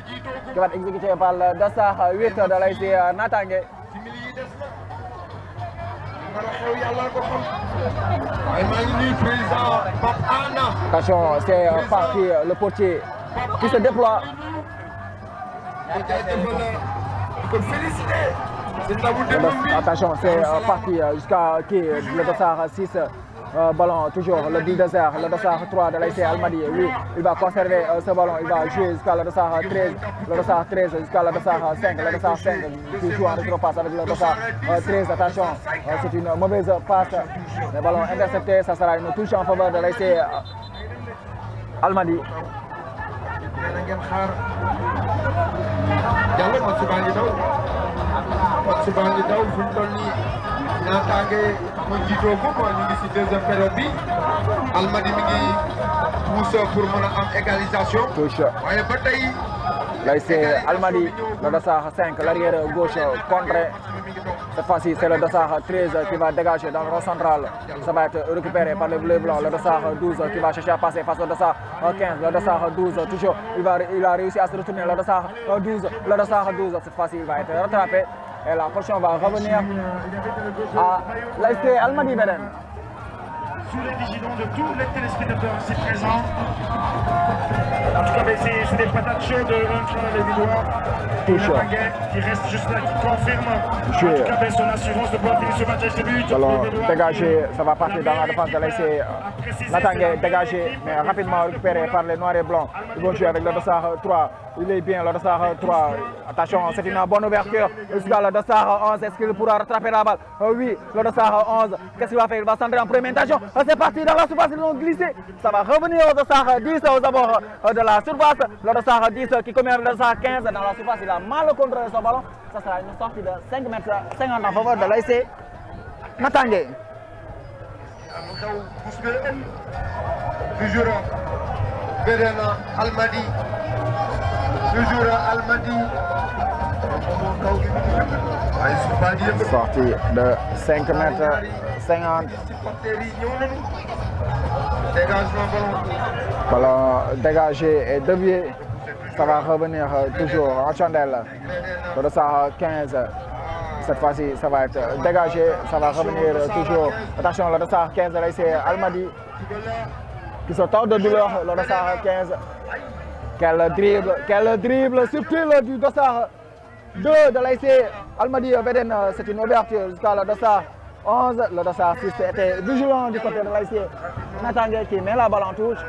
qui va être exécuté par le dossard 8 de l'ASC Natangué. Attention, c'est parti le portier qui se déploie. Attention, c'est parti jusqu'à qui le dossard 6. Ballon toujours le 10 désert, le dossard 3 de l'ASC Almadies. Lui, il va conserver ce ballon, il va jouer jusqu'à le dossard 13, le dossard 13 jusqu'à le dossard 5, le dossard 5 qui joue en rétro-passe avec le dossard 13. Attention, c'est une mauvaise passe. Le ballon intercepté, ça sera une touche en faveur de l'ASC Almadies. Natangué mu jiitoo ko ñu ngi ci deuxième période bi Almadies mi ngi pousse pour mën a am égalisation. Touche. waaye ba tey l'ASC Almadies, le dossard 5, l'arrière gauche contré. Cette fois-ci, c'est le dossard 13 qui va dégager dans le rond central. Ça va être récupéré par le bleu blanc. Le dossard 12 qui va chercher à passer face au dossard 15. Le dossard 12, toujours, il a réussi à se retourner. Le dossard 12, cette fois-ci, il va être rattrapé. Et la portion va revenir à l'ASC Almadies Beden. sous les vigilants de tous les téléspectateurs ici présents. En tout cas, c'est des patates chaudes entre les Villois et le Tanguay qui reste juste là, qui confirme en tout cas son assurance de pouvoir finir ce match avec ce but. Alors, dégagé, ça va partir dans la défense de l'ASC Natangué, dégagé, mais rapidement récupéré par les Noirs et Blancs. Ils vont jouer avec le Dossard 3. Il est bien, le Dossard 3. Attention, c'est une bonne ouverture. Jusqu'à le Dossard 11. Est-ce qu'il pourra rattraper la balle? Oui, le Dossard 11. Qu'est-ce qu'il va faire? Il va centrer en première intention. C'est parti dans la surface, ils vont glisser. Ça va revenir au Dossard 10 aux abords de la surface. Le Dossard 10 qui commet le Dossard 15 dans la surface. Il a mal contrôlé son ballon. Ça sera une sortie de 5 mètres 50 en faveur de l'ASC Natangué. Toujours Vedena Almadi. Toujours Almadi. Sortie de 5 mètres 50. Ballon dégagé et dévié. Ça va revenir toujours en chandelle. Le Dossard 15. Cette fois-ci, ça va être dégagé. Ça va revenir toujours. Attention, le Dossard 15 de l'ASC Almadi qui se tord de douleur. Le Dossard 15. Quel dribble subtil du Dossard 2 de l'ASC Almadi Veden. C'est une ouverture jusqu'à le Dossard 11. Le Dossard 6 était vigilant du côté de l'ASC Natangué qui met la balle en touche.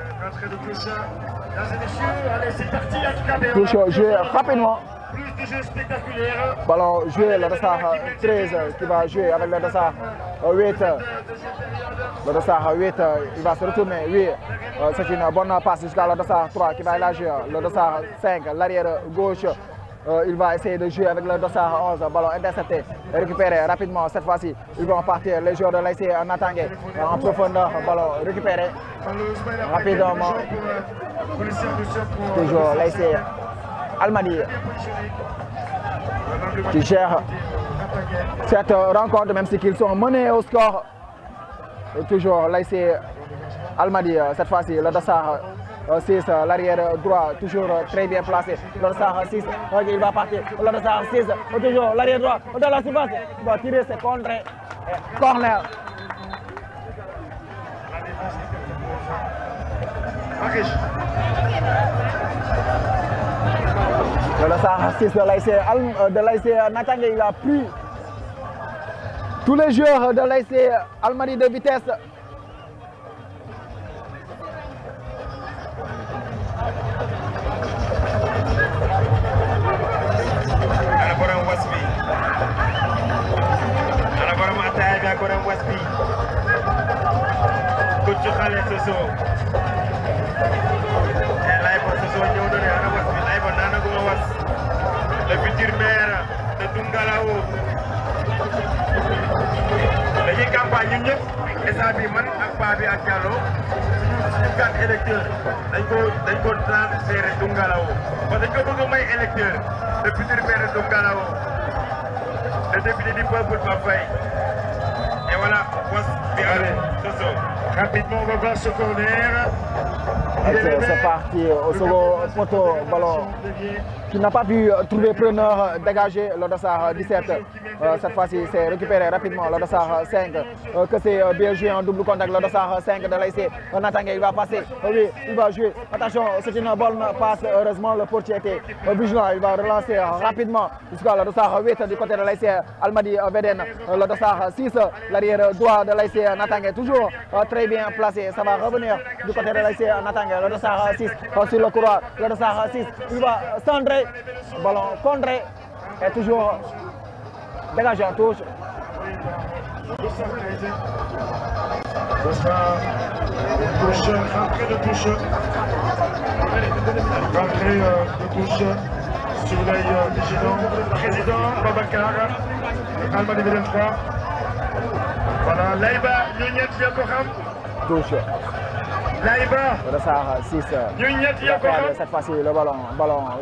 Touche joué rapidement. Plus de jeux spectaculaires. Ballon joué, le Dossard 13 qui va jouer avec le Dossard 8. Le Dossard 8, il va se retourner. Oui, c'est une bonne passe jusqu'à le Dossard 3 qui va élargir. Le Dossard 5, l'arrière gauche. Il va essayer de jouer avec le Dossard 11. Ballon intercepté, récupéré rapidement. Cette fois-ci, ils vont partir. Les joueurs de l'ASC Natangué en profondeur. Ballon récupéré rapidement. Toujours l'ASC Almadi qui gère cette rencontre, même si qu'ils sont menés au score. Et toujours l'ASC Almadi, cette fois-ci, le Dossard 6, l'arrière droit, toujours très bien placé. Le Dossard 6, il va partir. Le Dossard 6, toujours l'arrière droit dans la surface. Il va tirer ses contrées. Corner. Le Dossard 6 de l'ASC Natangué, il a pris tous les joueurs de l'ASC Almadi de vitesse. Le futur maire de Dungalao. Dañuy campagne ñun ñëpp instant bi man ak Paa bi ak Diallo suñu carte électeur dañ ko transféré Dungalao parce que dañ ko bëgg may électeur le futur maire de Dungalao le député du peuple Pape Faye. Et voilà, Soso. Rapidement, on va voir ce corner. C'est parti au second poteau, ballon qui n'a pas pu trouver preneur dégagé. Le Dossard 17, cette fois-ci c'est récupéré rapidement. Le Dossard 5, que c'est bien joué en double contact. Le Dossard 5 de l'ASC Natangué, il va passer. Oui, il va jouer. Attention, c'est une bonne passe. Heureusement, le portier était vigilant. Il va relancer rapidement jusqu'à le Dossard 8 du côté de l'ASC Almadi Veden. Le Dossard 6, l'arrière droit de l'ASC Natangué, toujours très bien placé. Ça va revenir du côté de l'ASC Natangué. Le Dossard 6 sur le couloir. Le Dossard 6, il va centrer. Ballon contré et toujours dégagé en touche. Rentrée de touche. Rentrée de touche. Sur l'œil vigilant. Président Babacar. Almadi Veden 3. Voilà, Laïba, Nyonyet Yakoham. Touche. Laïba. Le Dossard 6. Cette fois-ci le ballon,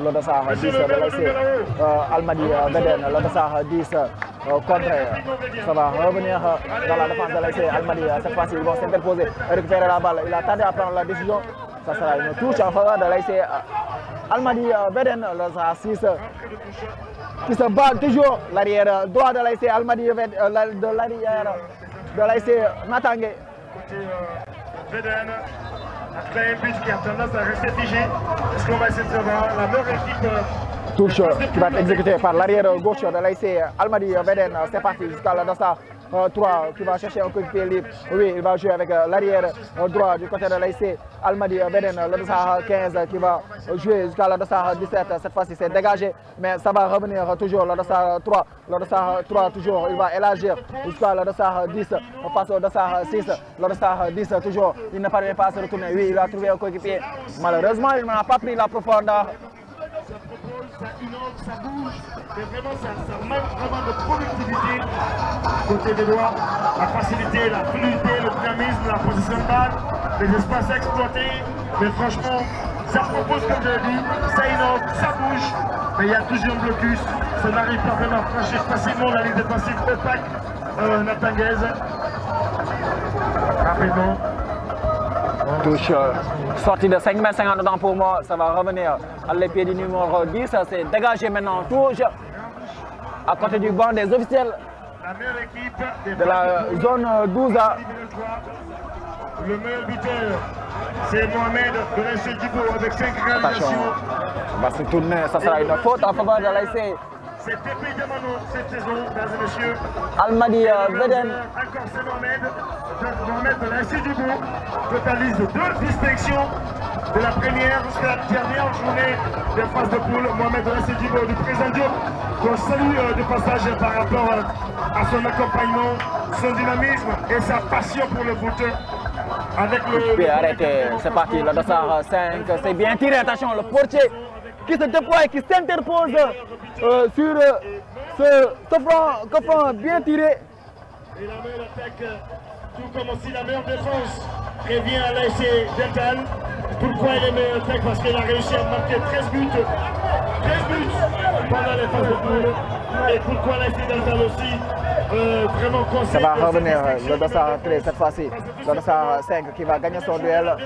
le Dossard 10 de l'ASC Almadi Veden. Le Dossard 10 contré. Ça va revenir dans la défense de l'ASC Almadi. Cette fois-ci, ils vont s'interposer et récupérer la balle. Il a tardé à prendre la décision. Ça sera une touche en faveur de l'ASC Almadi Veden. Le Dossard 6 qui se bat toujours l'arrière droit de l'ASC Almadi Veden, de l'arrière de l'ASC Natangué. côté Védène. A créé un but qui a tendance à rester figé. Est-ce qu'on va essayer de savoir la meilleure équipe touche qui va être exécutée par l'arrière gauche de l'AIC Almadi Védène. C'est parti jusqu'à la Dassa 3 qui va chercher un coéquipier libre. Oui, il va jouer avec l'arrière droit du côté de l'AIC Almadi Védène. Le Dassa 15 qui va jouer jusqu'à la Dassa 17. Cette fois-ci, c'est dégagé, mais ça va revenir toujours. Le Dassa 3, le Dassa 3 toujours, il va élargir jusqu'à le Dassa 10. On passe au Dassa 6. Le Dassa 10 toujours, il ne parvient pas à se retourner. Oui, il a trouvé un coéquipier. Malheureusement, il n'a pas pris la profondeur. Ça propose, ça innove, ça bouge, mais vraiment ça manque vraiment de productivité côté des doigts, la facilité, la fluidité, le dynamisme, la position de balle, les espaces exploités, mais franchement, ça propose comme je l'ai dit, ça innove, ça bouge, mais il y a toujours un blocus, ça n'arrive pas vraiment à franchir facilement la ligne défensive opaque natangaise. Rapidement. Touche sortie de 5,50 m pour moi, ça va revenir à l'épied du numéro 10, c'est dégagé maintenant, touche à côté du banc des officiels de la zone 12. Le meilleur buteur, c'est Mohamed de l'AIC Djibo avec 5 réalisations. On va se tourner, ça sera une faute en faveur de l'AIC. C'est TP Diamano cette saison, mesdames et messieurs. Almadi Védène. Encore c'est Mohamed de l'AIC Djibo, totalise 2 distinctions de la première jusqu'à la dernière journée des phases de poule. Mohamed de l'AIC Djibo du président Diop, qu'on salue de passage par rapport à son accompagnement, son dynamisme et sa passion pour le foot. Avec le. Puis arrêtez, c'est parti, le Dossard 5, c'est bien tiré, attention, le portier qui se déploie et qui s'interpose sur ce franc bien tiré. Et la meilleure attaque, tout comme aussi la meilleure défense, revient à l'AIC Dental. Pourquoi il est meilleure attaque? Parce qu'il a réussi à marquer 13 buts pendant les phases de poule. Et pourquoi l'AIC Dental aussi vraiment conseille. Ça va revenir le Dossard 13 cette fois-ci. Le Dossard 5 qui va gagner son duel.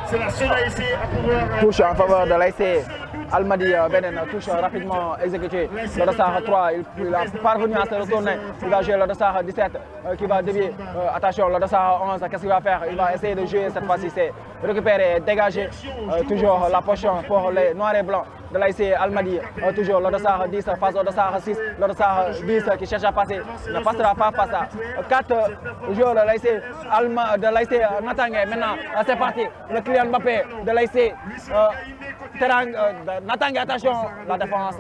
C'est la seule AIC à pouvoir. Touche en faveur de l'AIC. Almadi Védène touche rapidement exécuté. Le Dossard 3, il a parvenu à se retourner. Il va jouer le Dossard 17 qui va dévier. Attention, le Dossard 11, qu'est-ce qu'il va faire? Il va essayer de jouer cette fois-ci. C'est récupérer, dégager. Toujours la poche pour les noirs et blancs de l'AIC Almadi. Toujours le Dossard 10 face au Dossard 6. Le Dossard 10 qui cherche à passer. Ne passera pas face à 4 joueurs de l'AIC Natangué. Maintenant, c'est parti. Le client Mbappé de l'AIC Natangué, attention, la défense.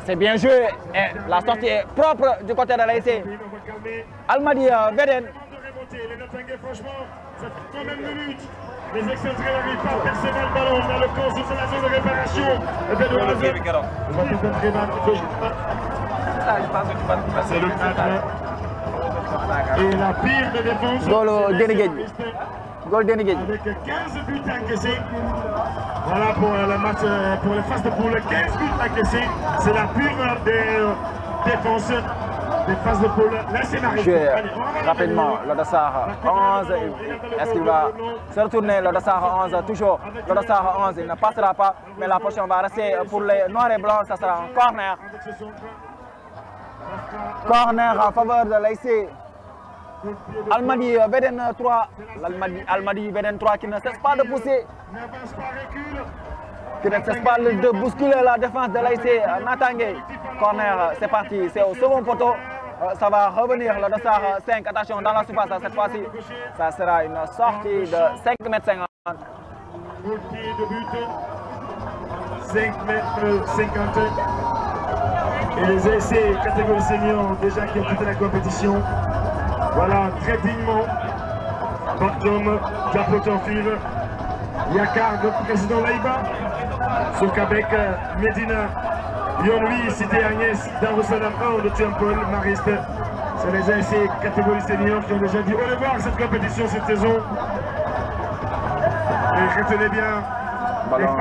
C'est bien joué et la sortie est propre du côté de l'AIC Almadi Védène. Les Natangué, franchement, ça fait quand même minutes. Les excentrés n'arrivent pas à percer le ballon dans le camp sur la zone de réparation. C'est le 4. Et la pire des défenses. Goal Denigage. Avec 15 buts encaissés. Voilà pour le match, pour les phases de poule. 15 buts encaissés. C'est la pire des défenses. Des phases de poule. Là, c'est jouer rapidement le Dossard 11. Est-ce qu'il va se retourner? Le Dossard 11 toujours. Le Dossard 11, il ne passera pas. Mais la potion va rester pour les noirs et blancs. Ça sera un corner. Corner en faveur de l'AIC Almadi Védène 3. Almadi Védène 3 qui ne cesse pas de pousser. Qui ne cesse pas de bousculer la défense de l'AIC Natangué. Corner, c'est parti, c'est au second poteau. Ça va revenir le Dossard 5. Attention dans la surface cette fois-ci. Ça sera une sortie de 5,50 m. De but, 5,50 m. Et les AIC catégorie senior déjà qui ont quitté la compétition. Voilà, très dignement. Bartom, Capoton Fil, Yakar, notre président Laïba, Soukabek, Medina, Yonoui, Cité Agnès, Darussalam 1 de Tuampol, Mariste. C'est les AIC catégorie senior qui ont déjà dit au revoir à cette compétition cette saison. Et retenez bien, Ballon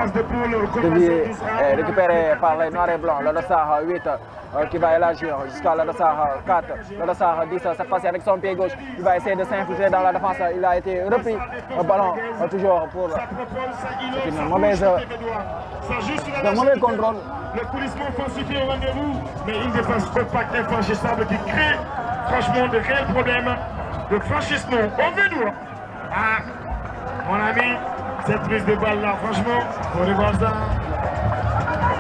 dévié et récupéré par les noirs et blancs. Le Dossard 8 qui va élargir jusqu'à le Dossard 4. Le Dossard 10 cette fois-ci avec son pied gauche. Il va essayer de s'infiltrer dans la défense. Il a été repris. Ballon toujours pour une mauvaise, un mauvais contrôle. Le coulissement offensif est au rendez-vous, mais une défense compacte et infranchissable qui crée franchement de réels problèmes de franchissement. On veut nous. Ah, mon ami, cette prise de balle là, franchement, on va voir ça.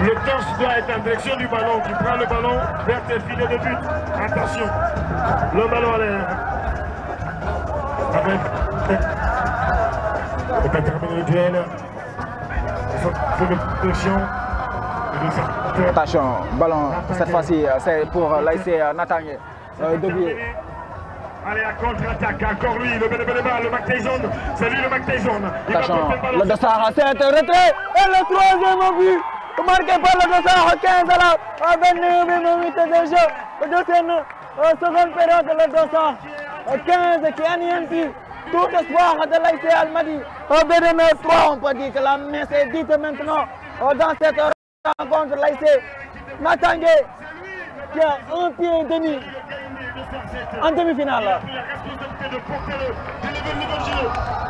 Le torse doit être en direction du ballon. Tu prends le ballon vers tes filets de but. Attention, le ballon à l'air. On va terminer le duel. C'est une protection. Attention, ballon, cette fois-ci, c'est pour l'ASC Natangé. Devié. Allez, à contre-attaque, encore lui, le Mac Tyson. C'est lui le Mac Tyson. Attention, le Dossard 7, retrait. Et le troisième but, marqué par le Dossard 15 à 29 minutes de jeu. Le deuxième, seconde période, le Dossard 15 qui anéantit tout espoir de l'ASC Almadies. Bédène 3, on peut dire que la messe est dite maintenant dans cette rencontre l'ASC Natangé qui a un pied et demi en demi-finale. La responsabilité de porter d'élever le niveau de jeu,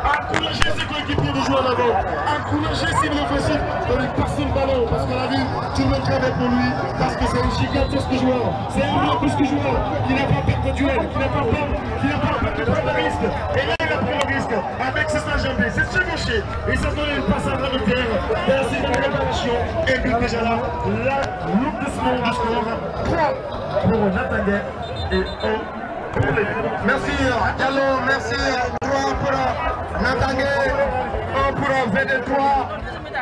encourager ses coéquipiers de jouer en avant, encourager ses offensifs de lui passer le ballon parce qu'on a vu tout le monde travaille pour lui parce que c'est un gigantesque joueur, c'est un gigantesque joueur qui n'a pas peur de duel, qui n'a pas peur de prendre le risque. Et là il a pris le risque avec ses enjambées, c'est chevauché, il s'est donné une passe à la terre, vers ses préparation et puis déjà là, l'aboutissement du score 3 pour Natangé et 1. Merci Diallo, merci 3 pour Natangé, 1 pour VD3.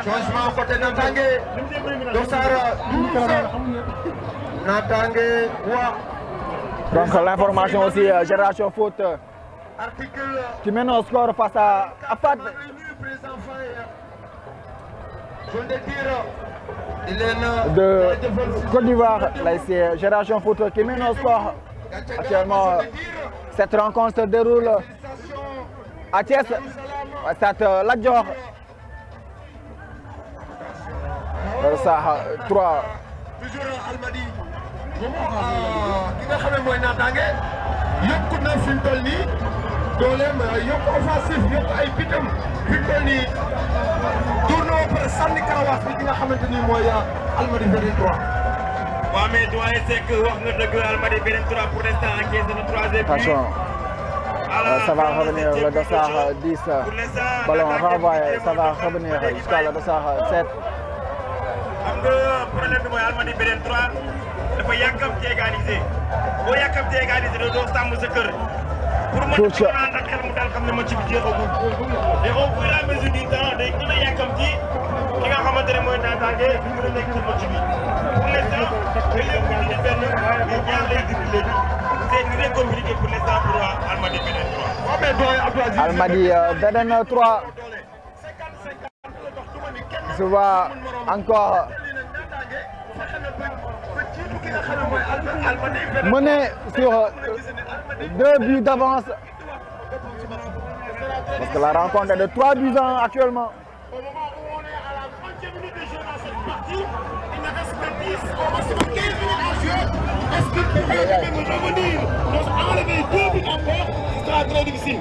Changement côté Natangé. Dossard 12. Natangé 3. Donc l'information aussi, Génération Foot qui mène au score face à Afad. De Côte d'Ivoire, l'ASC Génération Foot qui mène au score. Actuellement, cette rencontre se déroule à Thiès, à Stade Lat Dior. Ça 3. Toujours Almadies. Ki nga xam ne mooy Natangé yokku na fi mu toll nii dooleem yokku offensif yokku ay bitam fi mu toll nii tournoi ba pare sànni karawaas bi ki nga xamante ni mooy Almadies VD3. waaw mais doyen Seck wax nga dëgg Almadies VD3 pour l'instant encaissé na 3e but. Attention, ça va revenir le Dossard 10. Ballon renvoyé, ça va revenir jusqu'à le Dossard 7. xam nga problème bi mooy Almadies VD3 dafa yàkkamti égaliser boo yàkkamti égaliser doo sàmm sa kër. pour ma def ànd ak xel mu daal xam ne match bi jeexagul. et au fur et à mesure du temps day gën a yàkkamti ki nga xamante ne mooy Natangé fi mu nekk ci match bi. pour l'instant day yëngu di benn mais ñaar lay dindi léegi c'est très compliqué pour l'instant pour Almadies VD3. Almadies VD3 se voit encore mené sur 2 buts d'avance parce que la rencontre est de 3 buts actuellement. Au moment où on est à la 30e minute de jeu dans cette partie, il ne reste que 10, au maximum 15 minutes à jouer. Est-ce qu'il pourrait même revenir, nous enlever 2 buts encore? Ce sera très difficile.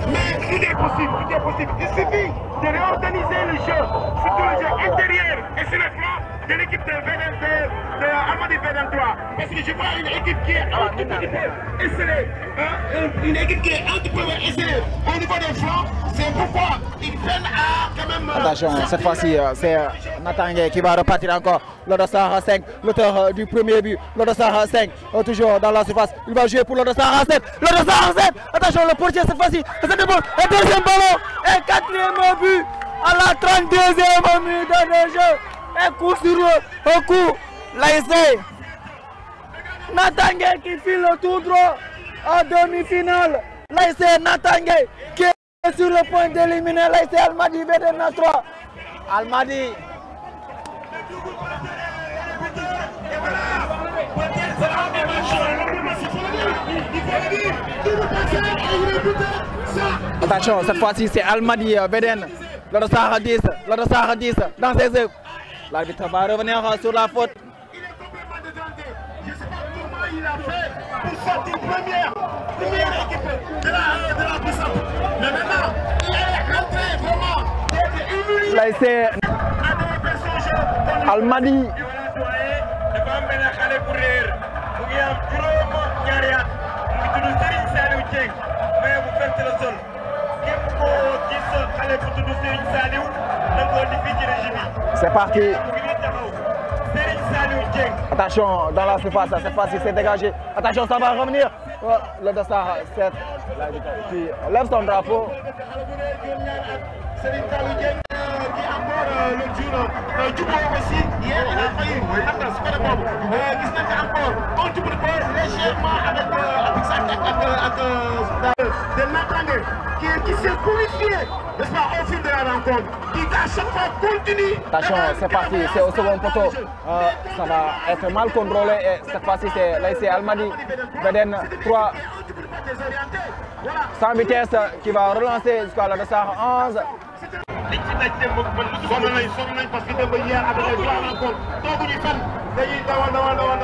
Mais tout est possible, tout est possible. Il suffit de réorganiser le jeu, surtout le jeu intérieur et sur le flanc de l'équipe de Almadies VD3. Parce que je vois une équipe qui est un petit peu esselée, une équipe qui est un petit peu esselée au niveau des flancs. C'est pourquoi ils prennent à quand même... Attention, cette fois-ci, c'est Natangé qui va repartir encore. Le Dossard 5, l'auteur du premier but. Le Dossard 5, toujours dans la surface. Il va jouer pour le Dossard 7. Le Dossard 7, attention, le portier cette fois-ci. C'est de bon. Et deuxième ballon. Et 4e but à la 32e minute de jeu. Et coup sur un coup. L'ASC Natangé qui file tout droit en demi-finale. L'ASC Natangé qui est sur le point d'éliminer l'ASC Almadies VD3. Almadies. Attention, cette fois-ci c'est Almadies VD Le Dossard 10, le Dossard 10 dans ses œuvres. L'arbitre va revenir sur la faute. Il est complètement déjanté. Je ne sais pas comment il a fait pour sortir première équipe de la puissance. Mais maintenant, il est rentré vraiment d'être humilié. Là, c'est Almadi. dafa am benn xale bu réer mu ngi am juróom-ñaari at mu ngi tudd Serigne Saliou Dieng mais bu fekk la sol képp koo gis xale bu tudd Serigne Saliou na nga ko indi fii ci régime yi. C'est parti. mu ngi nii taxaw Serigne Saliou Dieng. Attention dans la surface, cette fois-ci c'est dégagé. Attention, ça va revenir. Le Dossard 7 qui lève son drapeau. Serigne Saliou Dieng qui encore le jour Djibo aussi hier il a failli xam nga su ko def boobu gis nañ ko encore un petit peu légèrement avec sa tête ak de Natangué qui s'est purifié n'est-ce pas au fil de la rencontre qui à chaque fois continue. Attention, c'est parti, c'est au second poteau. Ça va être mal contrôlé et cette fois-ci c'est l'ASC Almadi Védène 3 sans vitesse qui va relancer jusqu'à le Dossard 11. liñ ci daj dem sonn nañ parce que démb hier avec les trois rencontres tooguñu fenn dañuy dawal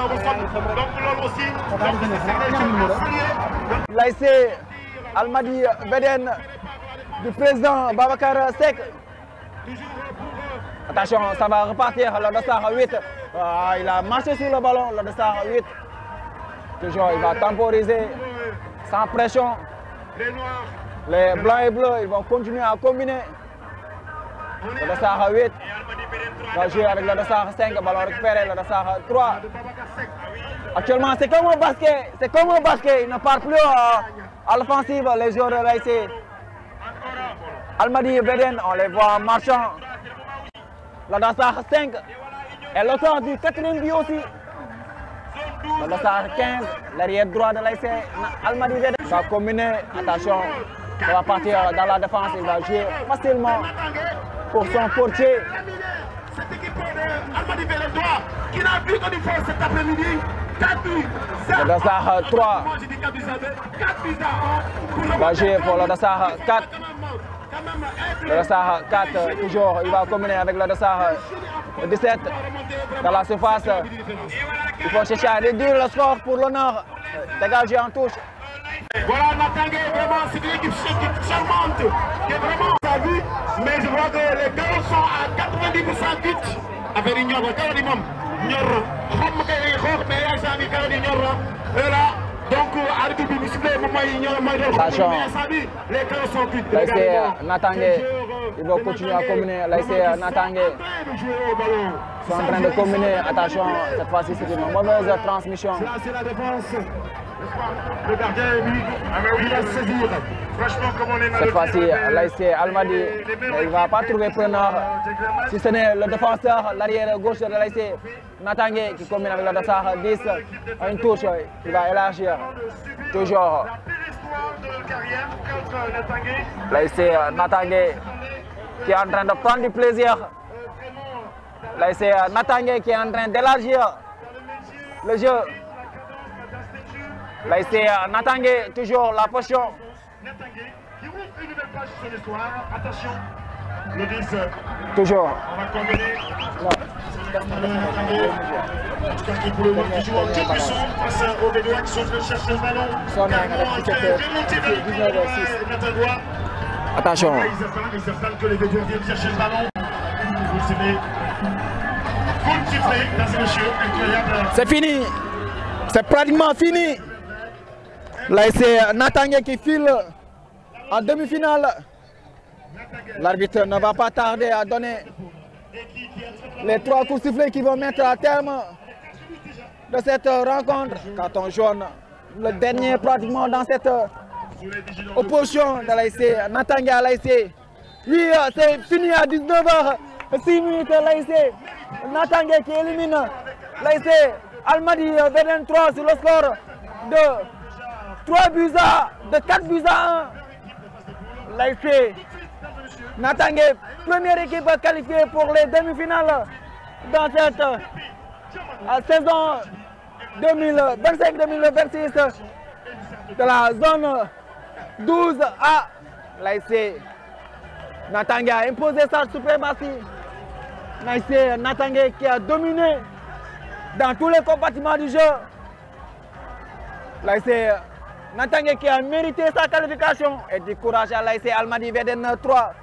ba sonn donc loolu aussi L'ASC Almadi Védène du président Babacar Seck. Attention, ça va repartir le Dossard 8. Il a marché sur le ballon, le Dossard 8. Toujours, il va temporiser sans pression. Les blancs et bleus, ils vont continuer à combiner. Le Dossard 8 va jouer avec le Dossard 5, ballon récupéré, le Dossard 3. Actuellement, c'est comme un basket, il ne part plus à l'offensive, les joueurs de l'ASC Almadi Védène, on les voit marchant. Le Dossard 5 et l'auteur du 4e but aussi. Le Dossard 15, l'arrière droit de l'ASC Almadi Védène va combiner, attention, ça va partir dans la défense, il va jouer facilement pour son portier. Cette équipe Almadi Védène 3 qui n'a plus que du force cet après-midi. 4 buts. Le Dossard 3 va jouer pour le Dossard 4. Le Dossard 4, toujours, il va combiner avec le Dossard 17 dans la surface. Il faut chercher à réduire le score pour l'honneur. Dégagé en touche. Voilà, Natangué, vraiment, c'est une équipe charmante qui est vraiment à vue. Mais je vois que les gars sont à 90% vite. Avec une ñor, gars di mom ñor xam nga ay xoox mais ay sami gars di ñor et là donc arbitre bi sifflé moom mooy ñor mooy doon les gars sont vite. L'ASC Natangué, il va continuer à combiner. L'ASC Natangué sont en train de combiner. Attention, cette fois-ci c'est une mauvaise transmission. Là c'est la défense. Le gardien il va saisir. Franchement, comme on est Cette fois-ci, l'ASC Almadi, il ne va pas trouver preneur. Si ce n'est le défenseur, l'arrière gauche de l'ASC Natangué qui combine avec le Dossard 10. Une touche, il va élargir. Toujours. L'ASC Natangué qui est en train de prendre du plaisir. L'ASC Natangué qui est en train d'élargir le jeu. L'ASC Natangué, toujours la potion. Natangué qui ouvre une nouvelle page sur l'histoire. Attention, le 10. Toujours. On va combiner. Natangué qui pour le moment qui joue en toute puissance face aux Bédouins qui sont venus chercher le ballon. Attention. Ils savent que les Bédouins viennent chercher le ballon. Vous savez. Vous le sifflez, mesdames et messieurs, incroyable. C'est fini. C'est pratiquement fini. L'ASC Natangué qui file en demi-finale. L'arbitre ne va pas tarder à donner les 3 coups sifflets qui vont mettre à terme de cette rencontre. Carton jaune, le dernier pratiquement dans cette opposition de l'ASC Natangué à l'ASC. Oui, c'est fini à 19h06 l'ASC Natangué qui élimine l'ASC Almadi Védène 3 sur le score de 4 buts à 1. L'ASC Natangué, première équipe qualifiée pour les demi-finales dans cette saison 2025-2026 de la zone 12A. L'ASC Natangué a imposé sa suprématie. C'est Natangué qui a dominé dans tous les compartiments du jeu. Là, c'est Natangué qui a mérité sa qualification et du courage à l'ASC Almadies VDN 3.